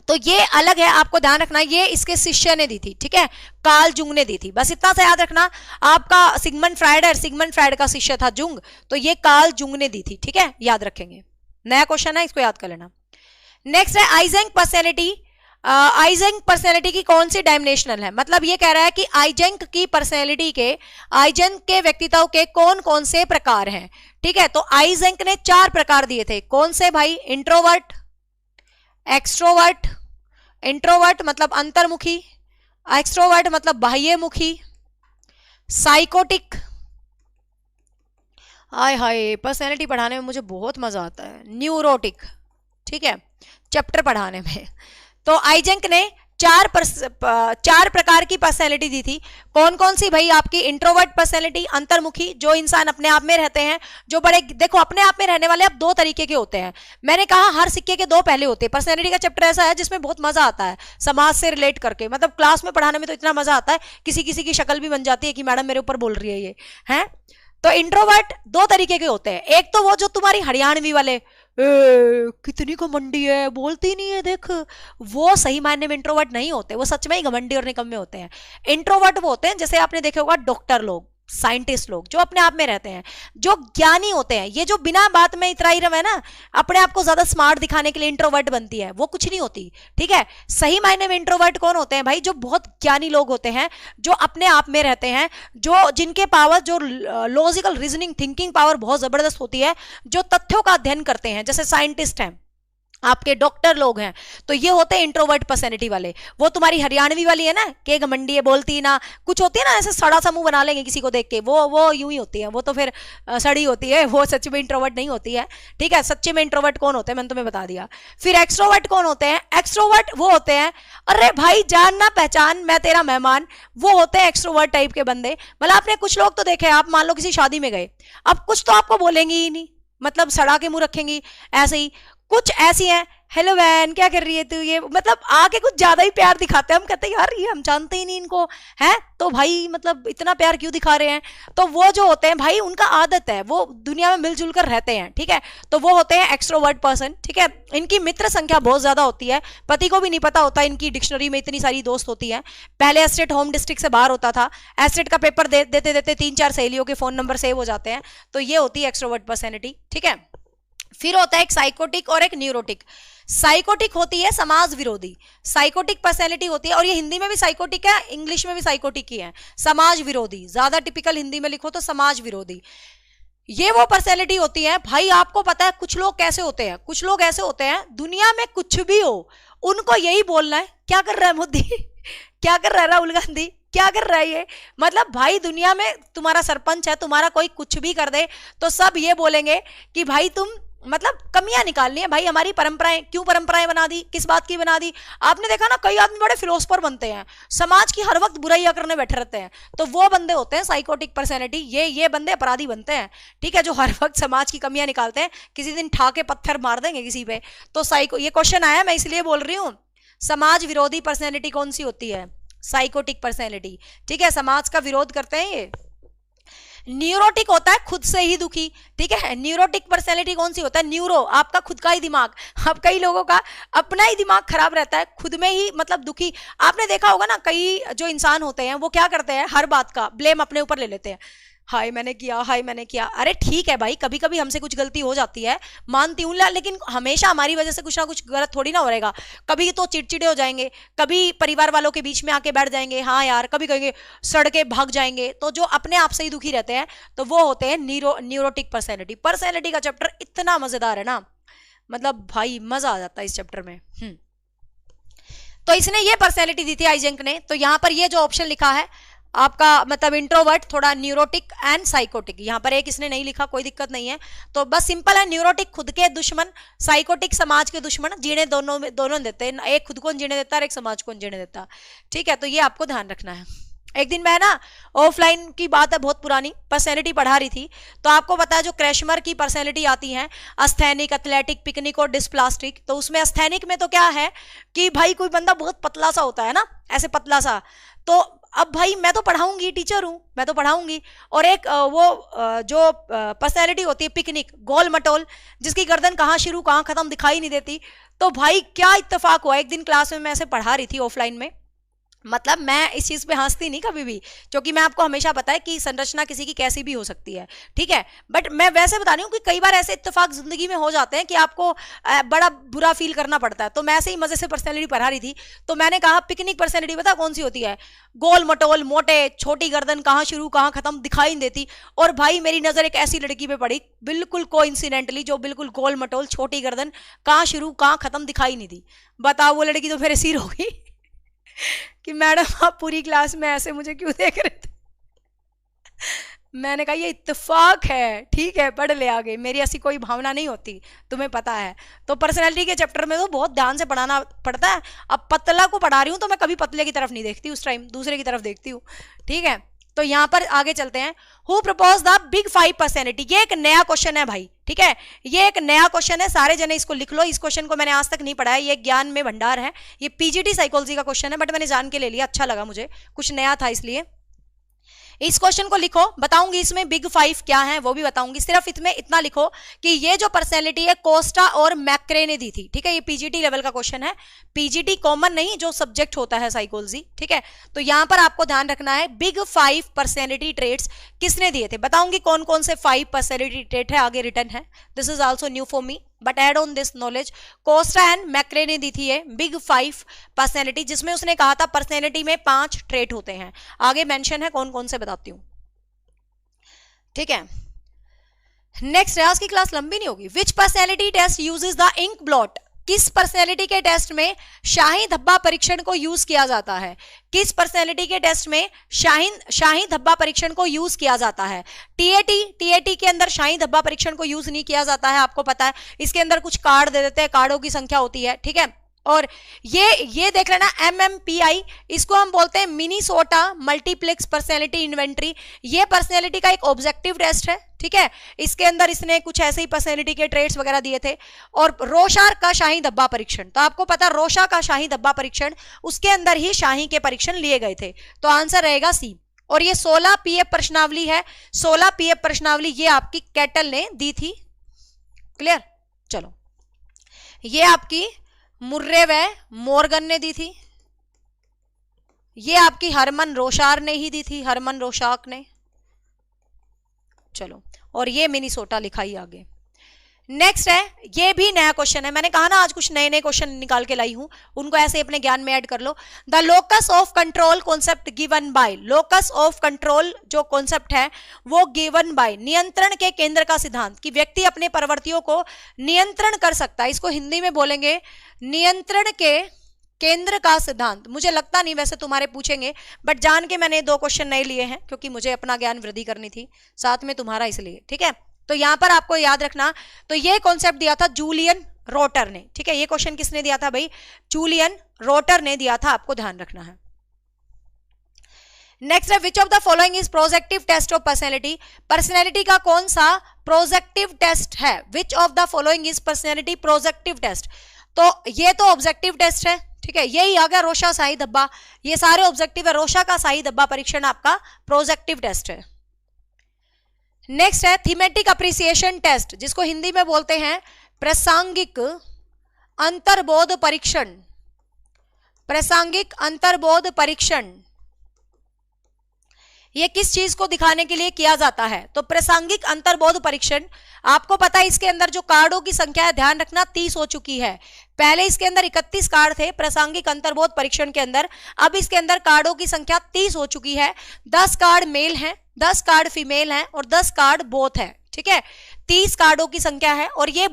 [SPEAKER 1] तो ये अलग है, आपको ध्यान रखना, ये इसके शिष्य ने दी थी, ठीक है, कार्ल जुंग ने दी थी, बस इतना सा याद रखना। आपका सिगमंड फ्राइड है, सिगमंड फ्राइड का शिष्य था जुंग, तो ये कार्ल जुंग ने दी थी, ठीक है, याद रखेंगे, नया क्वेश्चन है, इसको याद कर लेना। नेक्स्ट है आइजेंक पर्सनैलिटी। आइजेंक पर्सनैलिटी की कौन सी डायमेंशनल है, मतलब ये कह रहा है कि आइजेंक की पर्सनैलिटी के, आइजेंक के व्यक्तित्व के कौन कौन से प्रकार हैं, ठीक है, तो आइजेंक ने 4 प्रकार दिए थे, कौन से भाई, इंट्रोवर्ट, एक्सट्रोवर्ट, इंट्रोवर्ट मतलब अंतर्मुखी, एक्सट्रोवर्ट मतलब बाह्यमुखी, साइकोटिक। हाय हाय, पर्सनैलिटी पढ़ाने में मुझे बहुत मजा आता है, न्यूरोटिक, ठीक है, चैप्टर पढ़ाने में। तो आइजेंक ने 4 प्रकार की पर्सनैलिटी दी थी, कौन कौन सी भाई, आपकी इंट्रोवर्ट पर्सनैलिटी, अंतर्मुखी, जो इंसान अपने आप में रहते हैं, जो बड़े, देखो अपने आप में रहने वाले अब 2 तरीके के होते हैं, मैंने कहा हर सिक्के के 2 पहले होते हैं। पर्सनैलिटी का चैप्टर ऐसा है जिसमें बहुत मजा आता है समाज से रिलेट करके, मतलब क्लास में पढ़ाने में तो इतना मजा आता है, किसी किसी की शक्ल भी बन जाती है कि मैडम मेरे ऊपर बोल रही है ये, है। तो इंट्रोवर्ट 2 तरीके के होते हैं, एक तो वो जो तुम्हारी हरियाणवी वाले कितनी घमंडी है, बोलती नहीं है देख। वो सही मायने में इंट्रोवर्ट नहीं होते, वो सच में ही घमंडी और निकम्मे होते हैं। इंट्रोवर्ट वो होते हैं, जैसे आपने देखे होगा डॉक्टर लोग, साइंटिस्ट लोग, जो अपने आप में रहते हैं, जो ज्ञानी होते हैं। ये जो बिना बात में इतराई रहे ना, अपने आप को ज्यादा स्मार्ट दिखाने के लिए इंट्रोवर्ट बनती है, वो कुछ नहीं होती। ठीक है, सही मायने में इंट्रोवर्ट कौन होते हैं भाई? जो बहुत ज्ञानी लोग होते हैं, जो अपने आप में रहते हैं, जो जिनके पावर, जो लॉजिकल रीजनिंग थिंकिंग पावर बहुत जबरदस्त होती है, जो तथ्यों का अध्ययन करते हैं, जैसे साइंटिस्ट हैं, आपके डॉक्टर लोग हैं, तो ये होते हैं इंट्रोवर्ट पर्सनैलिटी वाले। वो तुम्हारी हरियाणवी वाली है ना, के घमंडी है, बोलती ना कुछ, होती है ना ऐसे सड़ा सा मुंह बना लेंगे किसी को देख के, वो यूं ही होती है, वो तो फिर सड़ी होती है, वो सच में इंट्रोवर्ट नहीं होती है। ठीक है, सच्चे में इंट्रोवर्ट कौन होते हैं मैंने तुम्हें बता दिया। फिर एक्सट्रोवर्ट कौन होते हैं? एक्सट्रोवर्ट वो होते हैं, अरे भाई जान ना पहचान, मैं तेरा मेहमान, वो होते हैं एक्सट्रोवर्ट टाइप के बंदे। मतलब आपने कुछ लोग तो देखे, आप मान लो किसी शादी में गए, अब कुछ तो आपको बोलेंगे ही नहीं, मतलब सड़ा के मुंह रखेंगी ऐसे ही। कुछ ऐसी हैं, हेलो बहन क्या कर रही है तू, ये मतलब आके कुछ ज्यादा ही प्यार दिखाते हैं। हम कहते हैं यार ये हम जानते ही नहीं इनको, है तो भाई मतलब इतना प्यार क्यों दिखा रहे हैं। तो वो जो होते हैं भाई, उनका आदत है, वो दुनिया में मिलजुल कर रहते हैं। ठीक है, तो वो होते हैं एक्सट्रोवर्ट पर्सन। ठीक है, इनकी मित्र संख्या बहुत ज्यादा होती है, पति को भी नहीं पता होता इनकी डिक्शनरी में इतनी सारी दोस्त होती है। पहले एस्टेट होम डिस्ट्रिक्ट से बाहर होता था, एस्टेट का पेपर देते देते 3-4 सहेलियों के फोन नंबर सेव हो जाते हैं। तो ये होती है एक्सट्रोवर्ट पर्सनैलिटी। ठीक है, फिर होता है एक साइकोटिक और एक न्यूरोटिक। साइकोटिक होती है समाज विरोधी, साइकोटिक पर्सनैलिटी होती है, और ये हिंदी में भी साइकोटिक है, इंग्लिश में भी साइकोटिक ही है। समाज विरोधी ज्यादा टिपिकल हिंदी में लिखो तो समाज विरोधी। ये वो पर्सनैलिटी होती है भाई, आपको पता है कुछ लोग कैसे होते हैं, कुछ लोग ऐसे होते हैं दुनिया में कुछ भी हो उनको यही बोलना है, क्या कर रहा है मोदी क्या कर रहा है राहुल गांधी, क्या कर रहा है ये। मतलब भाई दुनिया में तुम्हारा सरपंच है, तुम्हारा कोई कुछ भी कर दे तो सब ये बोलेंगे कि भाई तुम मतलब कमियां निकालनी है भाई, हमारी परंपराएं क्यों परंपराएं बना दी, किस बात की बना दी। आपने देखा ना कई आदमी बड़े फिलोसफर बनते हैं, समाज की हर वक्त बुराइयां करने बैठे रहते हैं, तो वो बंदे होते हैं साइकोटिक पर्सनैलिटी। ये बंदे अपराधी बनते हैं। ठीक है, जो हर वक्त समाज की कमियां निकालते हैं, किसी दिन ठाके पत्थर मार देंगे किसी पे। तो ये क्वेश्चन आया, मैं इसलिए बोल रही हूँ, समाज विरोधी पर्सनैलिटी कौन सी होती है? Psychotic personality. ठीक है, समाज का विरोध करते हैं ये। न्यूरोटिक होता है खुद से ही दुखी। ठीक है, न्यूरोटिक पर्सनैलिटी कौन सी होता है? न्यूरो आपका खुद का ही दिमाग। अब कई लोगों का अपना ही दिमाग खराब रहता है, खुद में ही मतलब दुखी। आपने देखा होगा ना, कई जो इंसान होते हैं वो क्या करते हैं, हर बात का ब्लेम अपने ऊपर ले लेते हैं। हाय मैंने किया, हाय मैंने किया। अरे ठीक है भाई, कभी कभी हमसे कुछ गलती हो जाती है, मानती हूँ, लेकिन हमेशा हमारी वजह से कुछ ना कुछ गलत थोड़ी ना हो रहेगा। कभी तो चिड़चिड़े हो जाएंगे, कभी परिवार वालों के बीच में आके बैठ जाएंगे, हाँ यार, कभी कहेंगे सड़के भाग जाएंगे। तो जो अपने आप से ही दुखी रहते हैं, तो वो होते हैं न्यूरोटिक पर्सनैलिटी। पर्सनैलिटी का चैप्टर इतना मजेदार है ना, मतलब भाई मजा आ जाता है इस चैप्टर में। तो इसने ये पर्सनैलिटी दी थी आइजेंक ने। तो यहाँ पर ये जो ऑप्शन लिखा है आपका, मतलब इंट्रोवर्ट, थोड़ा न्यूरोटिक एंड साइकोटिक, यहाँ पर एक इसने नहीं लिखा, कोई दिक्कत नहीं है। तो बस सिंपल है, न्यूरोटिक खुद के दुश्मन, साइकोटिक समाज के दुश्मन। जीने दोनों देते हैं, एक खुद को जीने देता है, एक समाज को जीने देता। ठीक है, तो ये आपको ध्यान रखना है। एक दिन मैं ना ऑफलाइन की बात है, बहुत पुरानी, पर्सनैलिटी पढ़ा रही थी। तो आपको पता है जो क्रैशमर की पर्सनैलिटी आती है, अस्थेनिक, एथलेटिक, पिकनिक और डिस्प्लास्टिक। तो उसमें अस्थेनिक में तो क्या है कि भाई कोई बंदा बहुत पतला सा होता है ना, ऐसे पतला सा। तो अब भाई मैं तो पढ़ाऊंगी, टीचर हूं, मैं तो पढ़ाऊंगी। और एक जो पर्सनैलिटी होती है पिकनिक, गोल मटोल, जिसकी गर्दन कहाँ शुरू कहाँ खत्म दिखाई नहीं देती। तो भाई क्या इत्तेफाक हुआ, एक दिन क्लास में मैं ऐसे पढ़ा रही थी ऑफलाइन में, मतलब मैं इस चीज पे हंसती नहीं कभी भी, क्योंकि मैं आपको हमेशा पता है कि संरचना किसी की कैसी भी हो सकती है। ठीक है, बट मैं वैसे बता रही हूँ कि कई बार ऐसे इत्तेफाक जिंदगी में हो जाते हैं कि आपको बड़ा बुरा फील करना पड़ता है। तो मैं ऐसे ही मजे से पर्सनैलिटी पढ़ा रही थी, तो मैंने कहा पिकनिक पर्सनैलिटी पता कौन सी होती है? गोल मटोल, मोटे, छोटी गर्दन, कहाँ शुरू कहाँ खत्म दिखाई नहीं देती। और भाई मेरी नजर एक ऐसी लड़की पे पड़ी, बिल्कुल कोइंसिडेंटली, जो बिल्कुल गोल मटोल, छोटी गर्दन, कहाँ शुरू कहाँ खत्म दिखाई नहीं दी। बताओ, वो लड़की तो फिर सिर हो गई कि मैडम आप पूरी क्लास में ऐसे मुझे क्यों देख रहे थे। मैंने कहा ये इत्तेफाक है, ठीक है, पढ़ ले आगे, मेरी ऐसी कोई भावना नहीं होती, तुम्हें पता है। तो पर्सनैलिटी के चैप्टर में तो बहुत ध्यान से पढ़ाना पड़ता है। अब पतला को पढ़ा रही हूँ तो मैं कभी पतले की तरफ नहीं देखती, उस टाइम दूसरे की तरफ देखती हूँ। ठीक है, तो यहां पर आगे चलते हैं। Who propose the big 5 personality. ये एक नया क्वेश्चन है भाई, ठीक है, ये एक नया क्वेश्चन है, सारे जने इसको लिख लो। इस क्वेश्चन को मैंने आज तक नहीं पढ़ा है, ये ज्ञान में भंडार है, ये पीजीटी साइकोलॉजी का क्वेश्चन है, बट मैंने जान के ले लिया, अच्छा लगा मुझे, कुछ नया था इसलिए। इस क्वेश्चन को लिखो, बताऊंगी इसमें बिग 5 क्या है वो भी बताऊंगी। सिर्फ इसमें इतना लिखो कि ये जो पर्सनैलिटी है कोस्टा और मैक्रे ने दी थी, ठीक है। ये पीजीटी लेवल का क्वेश्चन है, पीजीटी कॉमन नहीं, जो सब्जेक्ट होता है साइकोलॉजी, ठीक है। तो यहां पर आपको ध्यान रखना है बिग 5 पर्सनैलिटी ट्रेट्स किसने दिए थे, बताऊंगी कौन कौन से 5 पर्सनैलिटी ट्रेट है, आगे रिटर्न है। This is also new for me but add on this knowledge. Costa and McCrae ने दी थी ये बिग 5 पर्सनैलिटी, जिसमें उसने कहा था पर्सनैलिटी में 5 ट्रेट होते हैं, आगे मेंशन है कौन कौन से बताती हूं, ठीक है। नेक्स्ट, आज की क्लास लंबी नहीं होगी। Which personality test uses the ink blot, किस पर्सनैलिटी के टेस्ट में शाही धब्बा परीक्षण को यूज किया जाता है, किस पर्सनैलिटी के टेस्ट में शाही धब्बा परीक्षण को यूज किया जाता है। टीएटी के अंदर शाही धब्बा परीक्षण को यूज नहीं किया जाता है, आपको पता है। इसके अंदर कुछ कार्ड दे देते हैं, कार्डों की संख्या होती है, ठीक है। और ये देख लेना MMPI, इसको हम बोलते हैं मिनीसोटा मल्टीप्लेक्स पर्सनैलिटी इन्वेंटरी। ये पर्सनैलिटी का एक ऑब्जेक्टिव टेस्ट है, ठीक है। इसके अंदर इसने कुछ ऐसे ही पर्सनैलिटी के ट्रेट्स वगैरह दिए थे। और रोशा का शाही धब्बा परीक्षण, तो आपको पता रोशा का शाही धब्बा परीक्षण, उसके अंदर ही शाही के परीक्षण लिए गए थे, तो आंसर रहेगा सी। और ये 16 PF प्रश्नावली है, 16 PF प्रश्नावली ये आपकी कैटल ने दी थी, क्लियर। चलो, ये आपकी मुर्रे व मॉर्गन ने दी थी, ये आपकी हरमन रोशार ने ही दी थी, हरमन रोशाक ने। चलो, और ये मिनीसोटा लिखा ही आगे। नेक्स्ट है, ये भी नया क्वेश्चन है, मैंने कहा ना आज कुछ नए नए क्वेश्चन निकाल के लाई हूं, उनको ऐसे अपने ज्ञान में ऐड कर लो। The locus of control concept given by, locus of control जो कॉन्सेप्ट है वो गिवन बाय, नियंत्रण के केंद्र का सिद्धांत, कि व्यक्ति अपने प्रवृत्तियों को नियंत्रण कर सकता है, इसको हिंदी में बोलेंगे नियंत्रण के केंद्र का सिद्धांत। मुझे लगता नहीं वैसे तुम्हारे पूछेंगे, बट जान के मैंने 2 क्वेश्चन नए लिए हैं, क्योंकि मुझे अपना ज्ञान वृद्धि करनी थी साथ में तुम्हारा, इसलिए, ठीक है। तो यहां पर आपको याद रखना, तो ये कॉन्सेप्ट दिया था जूलियन रोटर ने, ठीक है। ये क्वेश्चन किसने दिया था भाई, जूलियन रोटर ने दिया था, आपको ध्यान रखना है। नेक्स्ट है, which of the following is projective test of personality, personality का कौन सा प्रोजेक्टिव टेस्ट है, which of the following is personality projective test. तो ये तो ऑब्जेक्टिव टेस्ट है, ठीक है, यही आ गया रोशा शाही धब्बा, ये सारे ऑब्जेक्टिव है। रोशा का शाही धब्बा परीक्षण आपका प्रोजेक्टिव टेस्ट है। नेक्स्ट है थीमेटिक अप्रिसिएशन टेस्ट, जिसको हिंदी में बोलते हैं प्रासंगिक अंतर्बोध परीक्षण, प्रासंगिक अंतर्बोध परीक्षण। ये किस चीज को दिखाने के लिए किया जाता है, तो प्रासंगिक अंतर्बोध परीक्षण, आपको पता है इसके अंदर जो कार्डों की संख्या है, ध्यान रखना 30 हो चुकी है। पहले इसके अंदर 31 कार्ड थे प्रासंगिक अंतर्बोध परीक्षण के अंदर, अब इसके अंदर कार्डों की संख्या 30 हो चुकी है। 10 कार्ड मेल हैं, 10 कार्ड फीमेल हैं और 10 कार्ड बोथ है, ठीक है। 30 कार्डों की संख्या है, और ये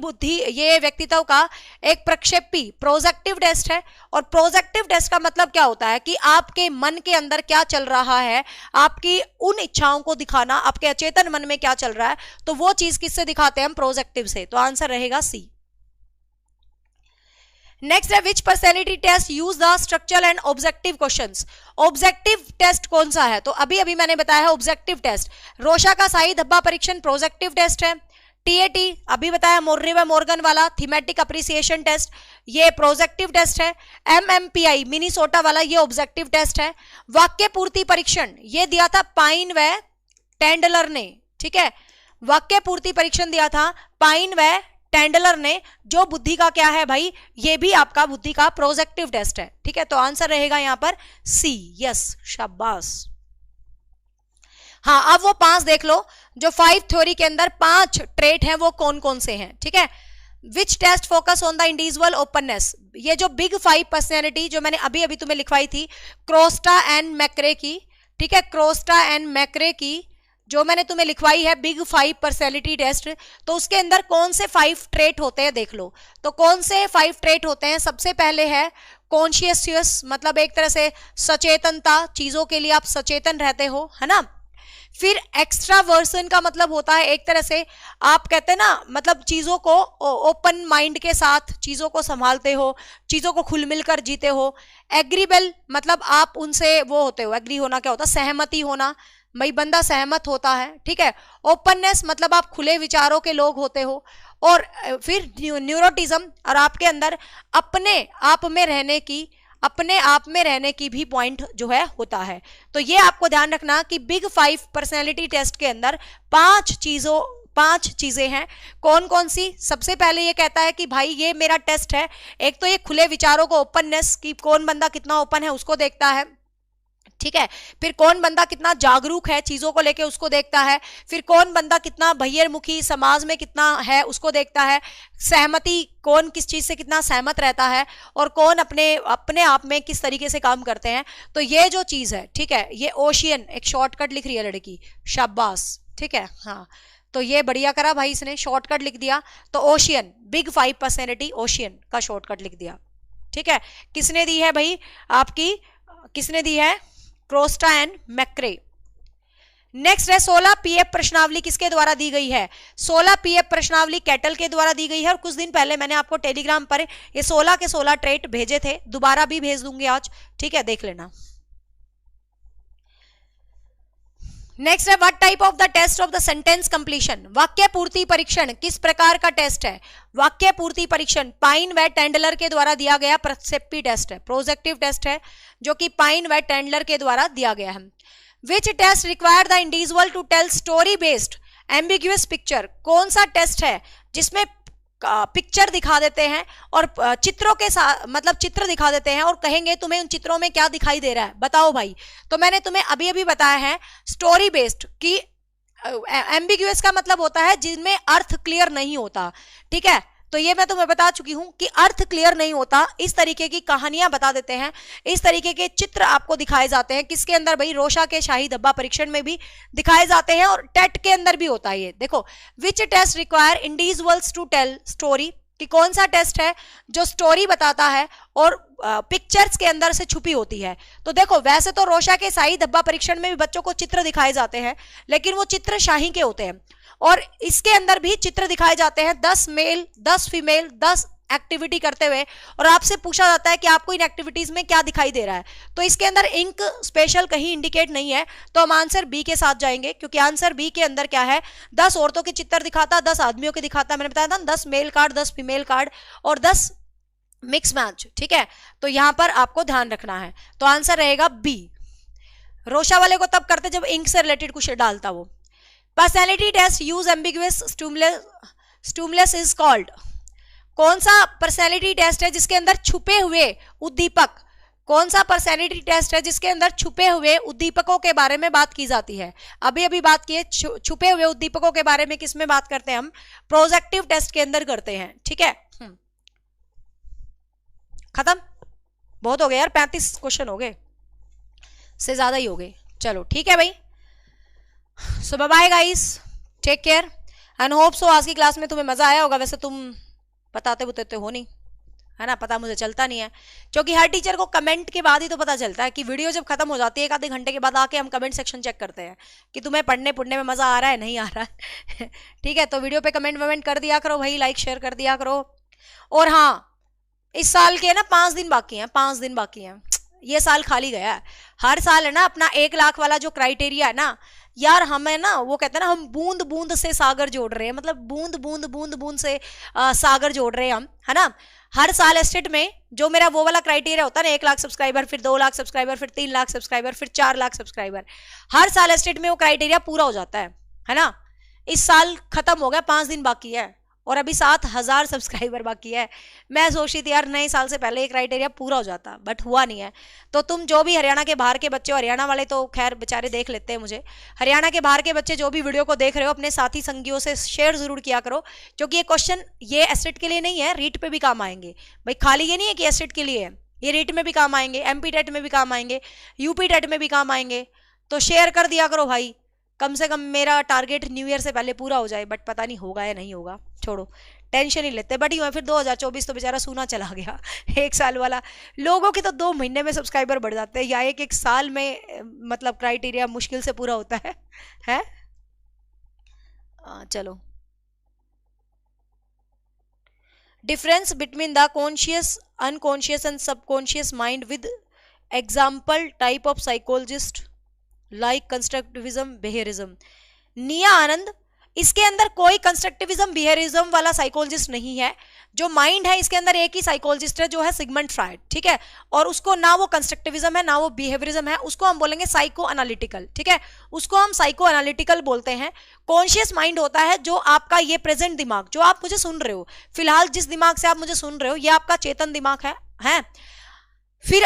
[SPEAKER 1] व्यक्तित्व का एक प्रक्षेपी प्रोजेक्टिव टेस्ट है। और प्रोजेक्टिव टेस्ट का मतलब क्या होता है कि आपके मन के अंदर क्या चल रहा है, आपकी उन इच्छाओं को दिखाना, आपके अचेतन मन में क्या चल रहा है, तो वो चीज किससे दिखाते हैं हम, प्रोजेक्टिव से, तो आंसर रहेगा सी। नेक्स्ट है, which personality test use the structural and objective questions, objective test कौन सा है, तो अभी मैंने बताया है ऑब्जेक्टिव टेस्ट। रोशा का शाही धब्बा परीक्षण प्रोजेक्टिव टेस्ट है। टीएटी अभी बताया, मोर्रे व मॉर्गन वाला थीमेटिक अप्रिसिएशन टेस्ट, ये प्रोजेक्टिव टेस्ट है। MMPI मिनीसोटा वाला ये ऑब्जेक्टिव टेस्ट है। वाक्य पूर्ति परीक्षण ये दिया था पाइन व टेंडलर ने, ठीक है, वाक्य पूर्ति परीक्षण दिया था पाइन व टेंडलर ने, जो बुद्धि का क्या है भाई, ये भी आपका बुद्धि का प्रोजेक्टिव टेस्ट है, ठीक है। तो आंसर रहेगा यहां पर सी, यस, शाबाश। हाँ, अब वो 5 देख लो, जो 5 थ्योरी के अंदर 5 ट्रेट हैं वो कौन कौन से हैं, ठीक है। Which test focus on the individual openness, ये जो बिग 5 पर्सनैलिटी जो मैंने अभी तुम्हें लिखवाई थी क्रोस्टा एंड मैक्रे की, ठीक है, क्रोस्टा एंड मैक्रे की जो मैंने तुम्हें लिखवाई है बिग 5 पर्सनैलिटी टेस्ट, तो उसके अंदर कौन से 5 ट्रेट होते हैं देख लो। तो कौन से 5 ट्रेट होते हैं, सबसे पहले है कॉन्शियस, मतलब एक तरह से सचेतनता, चीजों के लिए आप सचेतन रहते हो, है ना। फिर एक्स्ट्रावर्सन का मतलब होता है एक तरह से आप कहते हैं ना, मतलब चीजों को ओपन माइंड के साथ चीजों को संभालते हो, चीजों को खुल मिलकर जीते हो। एग्रीबल मतलब आप उनसे वो होते हो, एग्री होना क्या होता है, सहमति होना, भाई बंदा सहमत होता है, ठीक है। ओपननेस मतलब आप खुले विचारों के लोग होते हो। और फिर न्यूरोटिज्म, और आपके अंदर अपने आप में रहने की, अपने आप में रहने की भी पॉइंट जो है होता है। तो ये आपको ध्यान रखना कि बिग 5 पर्सनैलिटी टेस्ट के अंदर 5 चीजें हैं। कौन कौन सी? सबसे पहले ये कहता है कि भाई ये मेरा टेस्ट है। एक तो ये खुले विचारों को, ओपननेस, की कौन बंदा कितना ओपन है उसको देखता है, ठीक है। फिर कौन बंदा कितना जागरूक है चीजों को लेके उसको देखता है। फिर कौन बंदा कितना बहिर्मुखी, समाज में कितना है उसको देखता है। सहमति, कौन किस चीज से कितना सहमत रहता है, और कौन अपने आप में किस तरीके से काम करते हैं। तो ये जो चीज है, ठीक है, ये ओशियन, एक शॉर्टकट लिख रही है लड़की, शाबाश, ठीक है। हाँ, तो ये बढ़िया करा भाई, इसने शॉर्टकट लिख दिया। तो ओशियन, बिग 5 पर्सनैलिटी ओशियन का शॉर्टकट लिख दिया, ठीक है। किसने दी है भाई? आपकी किसने दी है? क्रोस्टा एंड मैक्रे। नेक्स्ट है 16 पीएफ प्रश्नावली किसके द्वारा दी गई है? 16 पीएफ प्रश्नावली कैटल के द्वारा दी गई है। और कुछ दिन पहले मैंने आपको टेलीग्राम पर ये 16 के 16 ट्रेट भेजे थे, दोबारा भी भेज दूंगी आज, ठीक है, देख लेना। नेक्स्ट है what type of the test of the sentence completion? वाक्य पूर्ति परीक्षण किस प्रकार का टेस्ट है? वाक्य पूर्ति परीक्षण पाइन व टेंडलर के द्वारा दिया गया प्रोसेप्टिव टेस्ट है, प्रोजेक्टिव टेस्ट है, जो कि पाइन व टेंडलर के द्वारा दिया गया है। Which test require the individual to tell story based ambiguous picture? कौन सा टेस्ट है जिसमें पिक्चर दिखा देते हैं और चित्रों के साथ, मतलब चित्र दिखा देते हैं और कहेंगे तुम्हें उन चित्रों में क्या दिखाई दे रहा है, बताओ भाई। तो मैंने तुम्हें अभी अभी बताया है स्टोरी बेस्ड की एम्बिग्यूअस का मतलब होता है जिनमें अर्थ क्लियर नहीं होता, ठीक है। तो ये मैं तुम्हें बता चुकी हूं कि अर्थ क्लियर नहीं होता, इस तरीके की कहानियां बता देते हैं, इस तरीके के चित्र आपको दिखाए जाते हैं। किसके अंदर भाई? रोशा के शाही धब्बा परीक्षण में भी दिखाए जाते हैं और टेट के अंदर भी होता है ये। देखो, which test require individuals to tell story, कि कौन सा टेस्ट है जो स्टोरी बताता है और पिक्चर्स के अंदर से छुपी होती है। तो देखो, वैसे तो रोशा के शाही धब्बा परीक्षण में भी बच्चों को चित्र दिखाए जाते हैं, लेकिन वो चित्र शाही के होते हैं। और इसके अंदर भी चित्र दिखाए जाते हैं 10 मेल 10 फीमेल 10 एक्टिविटी करते हुए, और आपसे पूछा जाता है कि आपको इन एक्टिविटीज में क्या दिखाई दे रहा है। तो इसके अंदर इंक स्पेशल कहीं इंडिकेट नहीं है, तो हम आंसर बी के साथ जाएंगे, क्योंकि आंसर बी के अंदर क्या है? 10 औरतों के चित्र दिखाता, 10 आदमियों के दिखाता, मैंने बताया था 10 मेल कार्ड 10 फीमेल कार्ड और 10 मिक्स मैच, ठीक है। तो यहां पर आपको ध्यान रखना है, तो आंसर रहेगा बी। रोशा वाले को तब करते जब इंक से रिलेटेड कुछ डालता वो। Personality test use ambiguous stimulus is called. कौन सा पर्सनैलिटी टेस्ट है जिसके अंदर छुपे हुए उद्दीपक? कौन सा पर्सनैलिटी टेस्ट है जिसके अंदर छुपे हुए उद्दीपकों के बारे में बात की जाती है? अभी अभी बात की है छुपे हुए उद्दीपकों के बारे में। किस में बात करते हैं हम? प्रोजेक्टिव टेस्ट के अंदर करते हैं, ठीक है। खत्म, बहुत हो गए यार, 35 क्वेश्चन हो गए, से ज्यादा ही हो गए। चलो ठीक है भाई, so bye bye guys, take care and hope so आज की क्लास में तुम्हें मजा आया होगा। वैसे तुम बताते बुताते हो नहीं, है ना, पता मुझे चलता नहीं है, क्योंकि हर टीचर को कमेंट के बाद ही तो पता चलता है कि वीडियो जब खत्म हो जाती है, 1 आधे घंटे के बाद आके हम कमेंट सेक्शन चेक करते हैं कि तुम्हें पढ़ने में मजा आ रहा है नहीं आ रहा है ठीक है, तो वीडियो पे कमेंट वमेंट कर दिया करो भाई, लाइक शेयर कर दिया करो। और हाँ, इस साल के ना 5 दिन बाकी हैं, 5 दिन बाकी हैं, ये साल खाली गया है। हर साल है ना अपना 1 लाख वाला जो क्राइटेरिया है ना यार, हमें ना वो कहते हैं ना, हम बूंद बूंद से सागर जोड़ रहे हैं, मतलब बूंद बूंद बूंद बूंद से सागर जोड़ रहे हैं हम, है ना। हर साल एस्टेट में जो मेरा वो वाला क्राइटेरिया होता है ना, 1 लाख सब्सक्राइबर, फिर 2 लाख सब्सक्राइबर, फिर 3 लाख सब्सक्राइबर, फिर 4 लाख सब्सक्राइबर, हर साल एस्टेट में वो क्राइटेरिया पूरा हो जाता है ना। इस साल खत्म हो गया, 5 दिन बाकी है और अभी 7,000 सब्सक्राइबर बाकी है। मैं सोच रही थी यार नए साल से पहले ये क्राइटेरिया पूरा हो जाता, बट हुआ नहीं है। तो तुम जो भी हरियाणा के बाहर के बच्चे हो, हरियाणा वाले तो खैर बेचारे देख लेते हैं मुझे, हरियाणा के बाहर के बच्चे जो भी वीडियो को देख रहे हो अपने साथी संगियों से शेयर जरूर किया करो, क्योंकि ये क्वेश्चन ये एस्टेट के लिए नहीं है, रीट पे भी काम आएंगे भाई। खाली ये नहीं है कि एस्टेट के लिए है, ये रीट में भी काम आएंगे, MP टेट में भी काम आएंगे, UP टेट में भी काम आएंगे। तो शेयर कर दिया करो भाई, कम से कम मेरा टारगेट न्यू ईयर से पहले पूरा हो जाए, बट पता नहीं होगा या नहीं होगा, छोड़ो टेंशन ही लेते। बट यूं फिर 2024 तो बेचारा सूना चला गया। 1 साल वाला, लोगों के तो 2 महीने में सब्सक्राइबर बढ़ जाते हैं, या एक साल में, मतलब क्राइटेरिया मुश्किल से पूरा होता है? चलो, difference between the conscious, unconscious and subconscious mind with example type of psychologist like constructivism behaviourism. निया आनंद, इसके अंदर कोई कंस्ट्रक्टिविज्म बिहेवियरिज्म वाला साइकोलॉजिस्ट नहीं है। जो माइंड है इसके अंदर एक ही साइकोलॉजिस्ट है जो है सिगमंड फ्रायड, ठीक है, और उसको ना वो कंस्ट्रक्टिविज्म है ना वो बिहेवियरिज्म है, उसको हम बोलेंगे साइको एनालिटिकल, ठीक है, उसको हम साइको एनालिटिकल बोलते हैं। कॉन्शियस माइंड होता है जो आपका ये प्रेजेंट दिमाग, जो आप मुझे सुन रहे हो फिलहाल, जिस दिमाग से आप मुझे सुन रहे हो ये आपका चेतन दिमाग है। फिर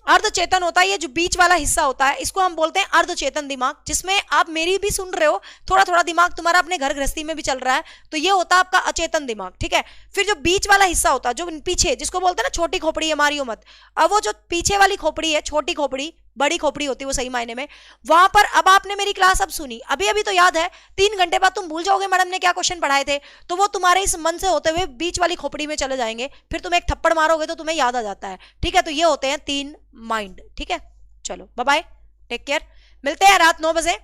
[SPEAKER 1] अर्धचेतन होता है, ये जो बीच वाला हिस्सा होता है इसको हम बोलते हैं अर्धचेतन दिमाग, जिसमें आप मेरी भी सुन रहे हो, थोड़ा थोड़ा दिमाग तुम्हारा अपने घर गृहस्थी में भी चल रहा है, तो ये होता है आपका अचेतन दिमाग, ठीक है। फिर जो बीच वाला हिस्सा होता है, जो पीछे, जिसको बोलते हैं ना छोटी खोपड़ी है मारियो मत, अब वो जो पीछे वाली खोपड़ी है, छोटी खोपड़ी, बड़ी खोपड़ी होती है वो सही मायने में, वहां पर अब आपने मेरी क्लास अब सुनी, अभी अभी तो याद है, 3 घंटे बाद तुम भूल जाओगे मैडम ने क्या क्वेश्चन पढ़ाए थे, तो वो तुम्हारे इस मन से होते हुए बीच वाली खोपड़ी में चले जाएंगे, फिर तुम एक थप्पड़ मारोगे तो तुम्हें याद आ जाता है, ठीक है। तो ये होते हैं 3 माइंड, ठीक है। चलो बाय बाय, टेक केयर, मिलते हैं रात 9 बजे,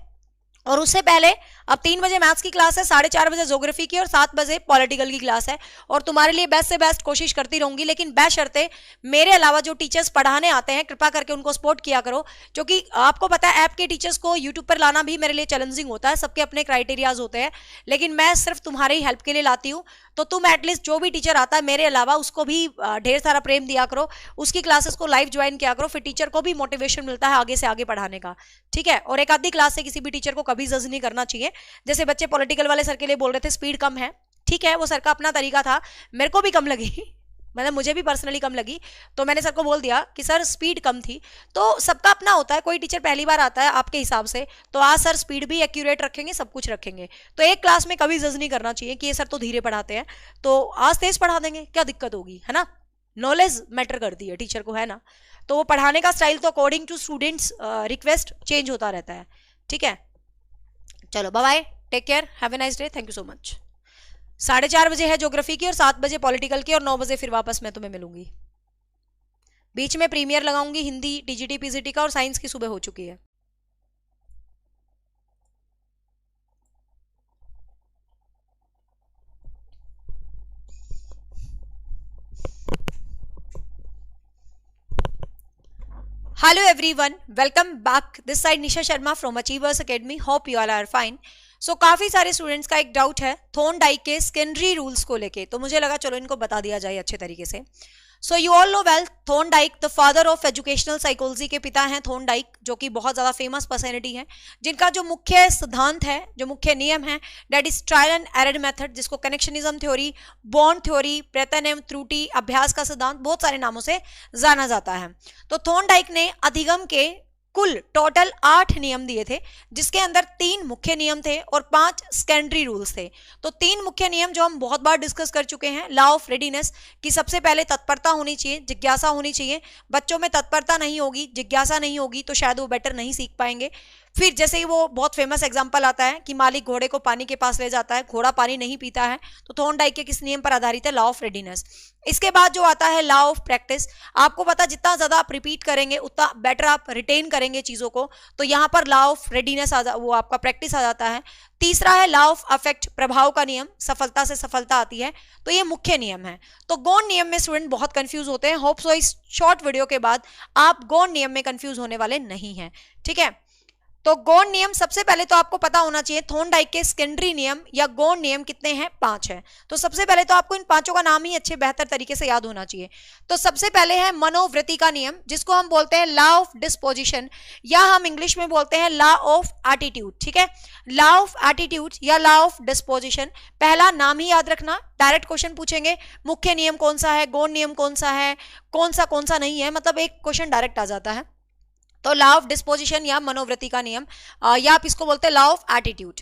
[SPEAKER 1] और उससे पहले अब 3 बजे मैथ्स की क्लास है, 4:30 बजे ज्योग्राफी की और 7 बजे पॉलिटिकल की क्लास है, और तुम्हारे लिए बेस्ट से बेस्ट कोशिश करती रहूंगी, लेकिन बशर्ते मेरे अलावा जो टीचर्स पढ़ाने आते हैं कृपा करके उनको सपोर्ट किया करो, क्योंकि आपको पता है ऐप के टीचर्स को यूट्यूब पर लाना भी मेरे लिए चैलेंजिंग होता है, सबके अपने क्राइटेरियाज होते हैं, लेकिन मैं सिर्फ तुम्हारे ही हेल्प के लिए लाती हूँ, तो तुम एटलीस्ट जो भी टीचर आता है मेरे अलावा उसको भी ढेर सारा प्रेम दिया करो, उसकी क्लासेस को लाइव ज्वाइन किया करो, फिर टीचर को भी मोटिवेशन मिलता है आगे से आगे पढ़ाने का, ठीक है। और एक आधी क्लास से किसी भी टीचर को कभी जज नहीं करना चाहिए। जैसे बच्चे पॉलिटिकल वाले सर के लिए बोल रहे थे स्पीड कम है, ठीक है, वो सर का अपना तरीका था, मेरे को भी कम लगी मतलब मुझे भी पर्सनली कम लगी, तो मैंने सर को बोल दिया कि सर स्पीड कम थी, तो सबका अपना होता है, कोई टीचर पहली बार आता है आपके हिसाब से, तो आज सर स्पीड भी एक्यूरेट रखेंगे, सब कुछ रखेंगे, तो एक क्लास में कभी जज नहीं करना चाहिए कि ये सर तो धीरे पढ़ाते हैं, तो आज तेज पढ़ा देंगे, क्या दिक्कत होगी, है ना। नॉलेज मैटर करती है टीचर को, है ना, तो वो पढ़ाने का स्टाइल तो according to students request change होता रहता है, ठीक है। चलो bye bye, take care, have a nice day, thank you so much. 4:30 बजे है ज्योग्राफी की और 7 बजे पॉलिटिकल की, और 9 बजे फिर वापस मैं तुम्हें मिलूंगी। बीच में प्रीमियर लगाऊंगी हिंदी टीजीटी पीजीटी का, और साइंस की सुबह हो चुकी है। Hello everyone, welcome back. This side Nisha Sharma from Achievers Academy. Hope you all are fine. So काफी सारे स्टूडेंट्स का एक डाउट है थॉर्नडाइक के सेकेंडरी रूल्स को लेके, तो मुझे लगा चलो इनको बता दिया जाए अच्छे तरीके से। So you all know well Thorndike the father of educational psychology के पिता हैं थॉर्नडाइक, जो कि बहुत ज्यादा फेमस पर्सनैलिटी है, जिनका जो मुख्य सिद्धांत है, जो मुख्य नियम है, that is trial and error method, जिसको कनेक्शनिज्म थ्योरी, बॉन्ड थ्योरी, प्रयत्न एवं त्रुटि, अभ्यास का सिद्धांत, बहुत सारे नामों से जाना जाता है। तो थॉर्नडाइक ने अधिगम के कुल टोटल 8 नियम दिए थे, जिसके अंदर 3 मुख्य नियम थे और 5 सेकेंडरी रूल्स थे। तो 3 मुख्य नियम जो हम बहुत बार डिस्कस कर चुके हैं, लॉ ऑफ रेडीनेस की सबसे पहले तत्परता होनी चाहिए, जिज्ञासा होनी चाहिए, बच्चों में तत्परता नहीं होगी, जिज्ञासा नहीं होगी तो शायद वो बेटर नहीं सीख पाएंगे। फिर जैसे ही वो बहुत फेमस एग्जांपल आता है कि मालिक घोड़े को पानी के पास ले जाता है, घोड़ा पानी नहीं पीता है, तो थॉर्नडाइक के किस नियम पर आधारित है, लॉ ऑफ रेडीनेस। इसके बाद जो आता है लॉ ऑफ प्रैक्टिस, आपको पता जितना ज्यादा आप रिपीट करेंगे उतना बेटर आप रिटेन करेंगे चीजों को, तो यहाँ पर लॉ ऑफ रेडीनेस वो आपका प्रैक्टिस आ जाता है। तीसरा है लॉ ऑफ अफेक्ट, प्रभाव का नियम, सफलता से सफलता आती है, तो ये मुख्य नियम है। तो गौण नियम में स्टूडेंट बहुत कंफ्यूज होते हैं, होप सो इस शॉर्ट वीडियो के बाद आप गौण नियम में कंफ्यूज होने वाले नहीं हैं, ठीक है। तो गौण नियम सबसे पहले तो आपको पता होना चाहिए थॉर्नडाइक के सेकेंडरी नियम या गौण नियम कितने हैं, 5 है। तो सबसे पहले तो आपको इन 5 का नाम ही अच्छे बेहतर तरीके से याद होना चाहिए। तो सबसे पहले है मनोवृत्ति का नियम, जिसको हम बोलते हैं लॉ ऑफ डिस्पोजिशन, या हम इंग्लिश में बोलते हैं लॉ ऑफ एटीट्यूड, ठीक है। लॉ ऑफ एटीट्यूड या लॉ ऑफ डिस्पोजिशन, पहला नाम ही याद रखना, डायरेक्ट क्वेश्चन पूछेंगे मुख्य नियम कौन सा है, गौण नियम कौन सा है, कौन सा नहीं है, मतलब एक क्वेश्चन डायरेक्ट आ जाता है। तो लॉ ऑफ डिस्पोजिशन या मनोवृत्ति का नियम, या आप इसको बोलते हैं लॉ ऑफ एटीट्यूड।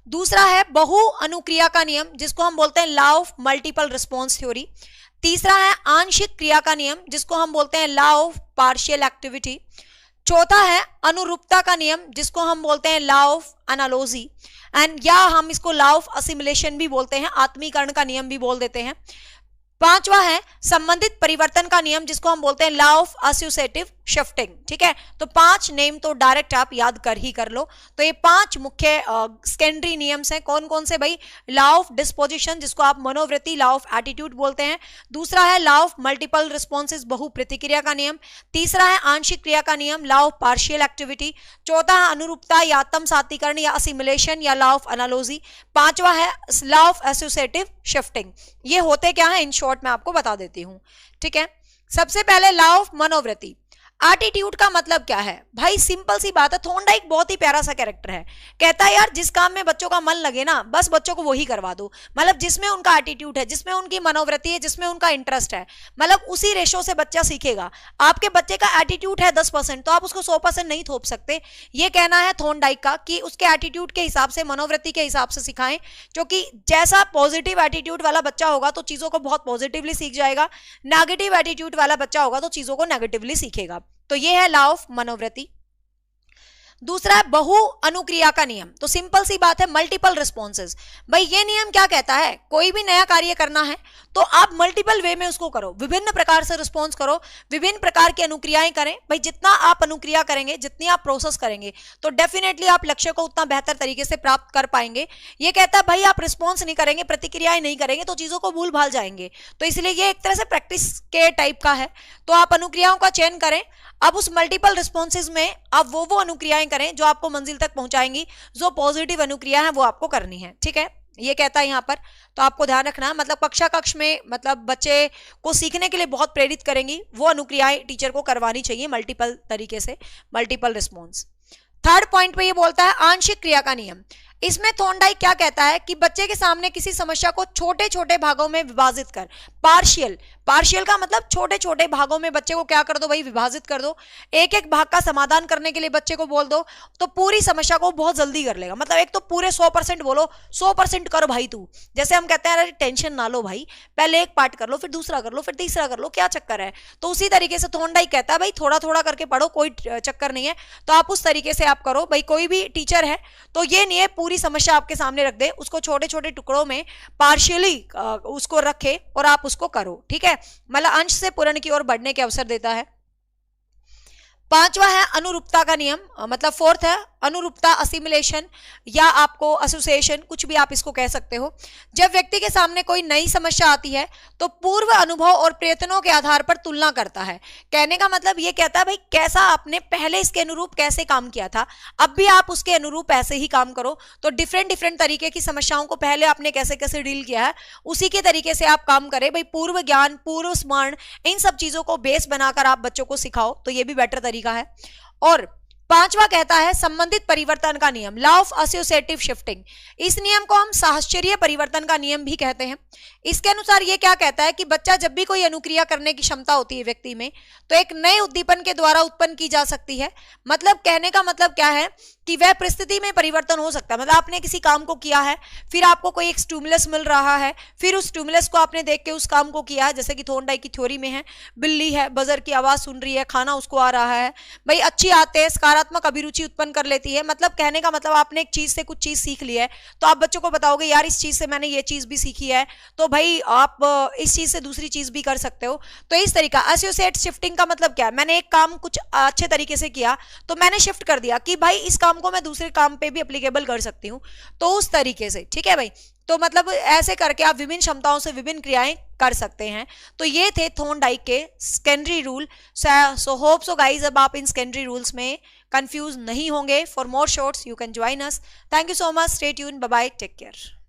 [SPEAKER 1] दूसरा है बहु अनुक्रिया का नियम, जिसको हम बोलते हैं law of multiple response theory. तीसरा है आंशिक क्रिया का नियम, जिसको हम बोलते हैं लॉ ऑफ पार्शियल एक्टिविटी। चौथा है अनुरूपता का नियम, जिसको हम बोलते हैं लॉ ऑफ एनालॉजी, एंड या हम इसको लॉ ऑफ असिमिलेशन भी बोलते हैं, आत्मीकरण का नियम भी बोल देते हैं। पांचवा है संबंधित परिवर्तन का नियम, जिसको हम बोलते हैं लॉ ऑफ एसोसिएटिव शिफ्टिंग। ठीक है, तो 5 नेम तो डायरेक्ट आप याद कर लो। तो ये 5 मुख्य सेकेंडरी नियम्स हैं। कौन कौन से भाई? लॉ ऑफ डिस्पोजिशन, जिसको आप मनोवृत्ति लॉ ऑफ एटीट्यूड बोलते हैं। दूसरा है लॉ ऑफ मल्टीपल रिस्पॉन्सेज, बहु प्रतिक्रिया का नियम। तीसरा है आंशिक क्रिया का नियम, लॉ ऑफ पार्शियल एक्टिविटी। चौथा है अनुरूपता या आत्म सातीकरण या असिमिलेशन या लॉ ऑफ एनालॉजी। पांचवा है लॉ ऑफ एसोसिएटिव शिफ्टिंग। ये होते क्या है इन शॉर्ट मैं आपको बता देती हूं। ठीक है, सबसे पहले लॉ ऑफ मनोवृत्ति। एटीट्यूड का मतलब क्या है भाई? सिंपल सी बात है, थॉर्नडाइक बहुत ही प्यारा सा कैरेक्टर है। कहता है यार जिस काम में बच्चों का मन लगे ना, बस बच्चों को वही करवा दो। मतलब जिसमें उनका एटीट्यूड है, जिसमें उनकी मनोवृत्ति है, जिसमें उनका इंटरेस्ट है, मतलब उसी रेशो से बच्चा सीखेगा। आपके बच्चे का एटीट्यूड है 10%, तो आप उसको 100% नहीं थोप सकते। ये कहना है थॉर्नडाइक का कि उसके एटीट्यूड के हिसाब से, मनोवृत्ति के हिसाब से सिखाएं, क्योंकि जैसा पॉजिटिव एटीट्यूड वाला बच्चा होगा तो चीजों को बहुत पॉजिटिवली सीख जाएगा, नेगेटिव एटीट्यूड वाला बच्चा होगा तो चीजों को नेगेटिवली सीखेगा। तो ये है लॉ ऑफ मनोवृत्ति। दूसरा है बहु अनुक्रिया का नियम। तो सिंपल सी बात है, मल्टीपल रिस्पॉन्सेज। भाई ये नियम क्या कहता है? कोई भी नया कार्य करना है तो आप मल्टीपल वे में उसको करो, विभिन्न प्रकार से रिस्पॉन्स करो, विभिन्न प्रकार की अनुक्रियाएं करें। भाई जितना आप अनुक्रिया करेंगे, जितनी आप प्रोसेस करेंगे, तो डेफिनेटली आप लक्ष्य को उतना बेहतर तरीके से प्राप्त कर पाएंगे। ये कहता है भाई आप रिस्पॉन्स नहीं करेंगे, प्रतिक्रियाएं नहीं करेंगे, तो चीजों को भूल भाल जाएंगे। तो इसलिए ये एक तरह से प्रैक्टिस के टाइप का है। तो आप अनुक्रियाओं का चयन करें। अब उस मल्टीपल रिस्पॉन्सेज में आप वो अनुक्रियाएं करें जो आपको मंजिल तक पहुंचाएंगी। जो पॉजिटिव अनुक्रिया है वो आपको करनी है। ठीक है, ये कहता है यहाँ पर। तो आपको ध्यान रखना, मतलब कक्षा कक्ष में मतलब बच्चे को सीखने के लिए बहुत प्रेरित करेंगी वो अनुक्रियाएं टीचर को करवानी चाहिए मल्टीपल तरीके से, मल्टीपल रिस्पॉन्स। थर्ड पॉइंट पे ये बोलता है आंशिक क्रिया का नियम। इसमें थॉर्नडाइक क्या कहता है कि बच्चे के सामने किसी समस्या को छोटे छोटे भागों में विभाजित कर। पार्शियल, पार्शियल का मतलब छोटे छोटे भागों में बच्चे को क्या कर दो भाई? विभाजित कर दो। एक एक भाग का समाधान करने के लिए बच्चे को बोल दो तो पूरी समस्या को बहुत जल्दी कर लेगा। मतलब एक तो पूरे 100% बोलो, 100% कर भाई तू। जैसे हम कहते हैं अरे टेंशन ना लो भाई, पहले एक पार्ट कर लो, फिर दूसरा कर लो, फिर तीसरा कर लो, क्या चक्कर है? तो उसी तरीके से थॉर्नडाइक कहता है भाई थोड़ा थोड़ा करके पढ़ो, कोई चक्कर नहीं है। तो आप उस तरीके से आप करो। भाई कोई भी टीचर है तो ये नहीं है पूरी समस्या आपके सामने रख दे, उसको छोटे छोटे टुकड़ों में पार्शियली उसको रखे और आप उसको करो। ठीक है, मतलब अंश से पूर्ण की ओर बढ़ने के अवसर देता है। पांचवा है अनुरूपता का नियम, मतलब फोर्थ है अनुरूपता, असिमिलेशन या आपको एसोसिएशन, कुछ भी आप इसको कह सकते हो। जब व्यक्ति के सामने कोई नई समस्या आती है तो पूर्व अनुभव और प्रयत्नों के आधार पर तुलना करता है। कहने का मतलब ये कहता है भाई कैसा आपने पहले इसके अनुरूप कैसे काम किया था, अब भी आप उसके अनुरूप ऐसे ही काम करो। तो डिफरेंट डिफरेंट तरीके की समस्याओं को पहले आपने कैसे कैसे डील किया है उसी के तरीके से आप काम करें। भाई पूर्व ज्ञान, पूर्व स्मरण, इन सब चीजों को बेस बनाकर आप बच्चों को सिखाओ, तो ये भी बेटर तरीका है। और पांचवा कहता है संबंधित परिवर्तन का नियम, लॉ ऑफ एसोसिएटिव शिफ्टिंग। इस नियम को हम साहचर्य परिवर्तन का नियम भी कहते हैं। इसके अनुसार ये क्या कहता है कि बच्चा जब भी कोई अनुक्रिया करने की क्षमता होती है व्यक्ति में, तो एक नए उद्दीपन के द्वारा उत्पन्न की जा सकती है। मतलब कहने का मतलब क्या है कि वह परिस्थिति में परिवर्तन हो सकता है। मतलब आपने किसी काम को किया है, फिर आपको कोई एक स्टिमुलस मिल रहा है, फिर उस स्टिमुलस को आपने देख के उस काम को किया है। जैसे कि थॉर्नडाइक की थ्योरी में है, बिल्ली है, बजर की आवाज सुन रही है, खाना उसको आ रहा है, भाई अच्छी आते हैं, सकारात्मक अभिरुचि उत्पन्न कर लेती है। मतलब कहने का मतलब आपने एक चीज से कुछ चीज सीख ली है, तो आप बच्चों को बताओगे यार इस चीज से मैंने ये चीज भी सीखी है, तो भाई आप इस चीज से दूसरी चीज भी कर सकते हो। तो इस तरीका एसोसिएट शिफ्टिंग का मतलब क्या है? मैंने एक काम कुछ अच्छे तरीके से किया तो मैंने शिफ्ट कर दिया कि भाई इस काम को मैं दूसरे काम पे भी एप्लीकेबल कर सकती हूँ, तो उस तरीके से। ठीक है भाई, तो मतलब ऐसे करके आप विभिन्न क्षमताओं से विभिन्न क्रियाएं कर सकते हैं। तो ये थे थॉर्नडाइक के secondary rule. So hope so guys अब आप इन सेकेंडरी रूल्स में कंफ्यूज नहीं होंगे। For more shorts you can join us. Thank you so much, stay tuned, bye bye, take care.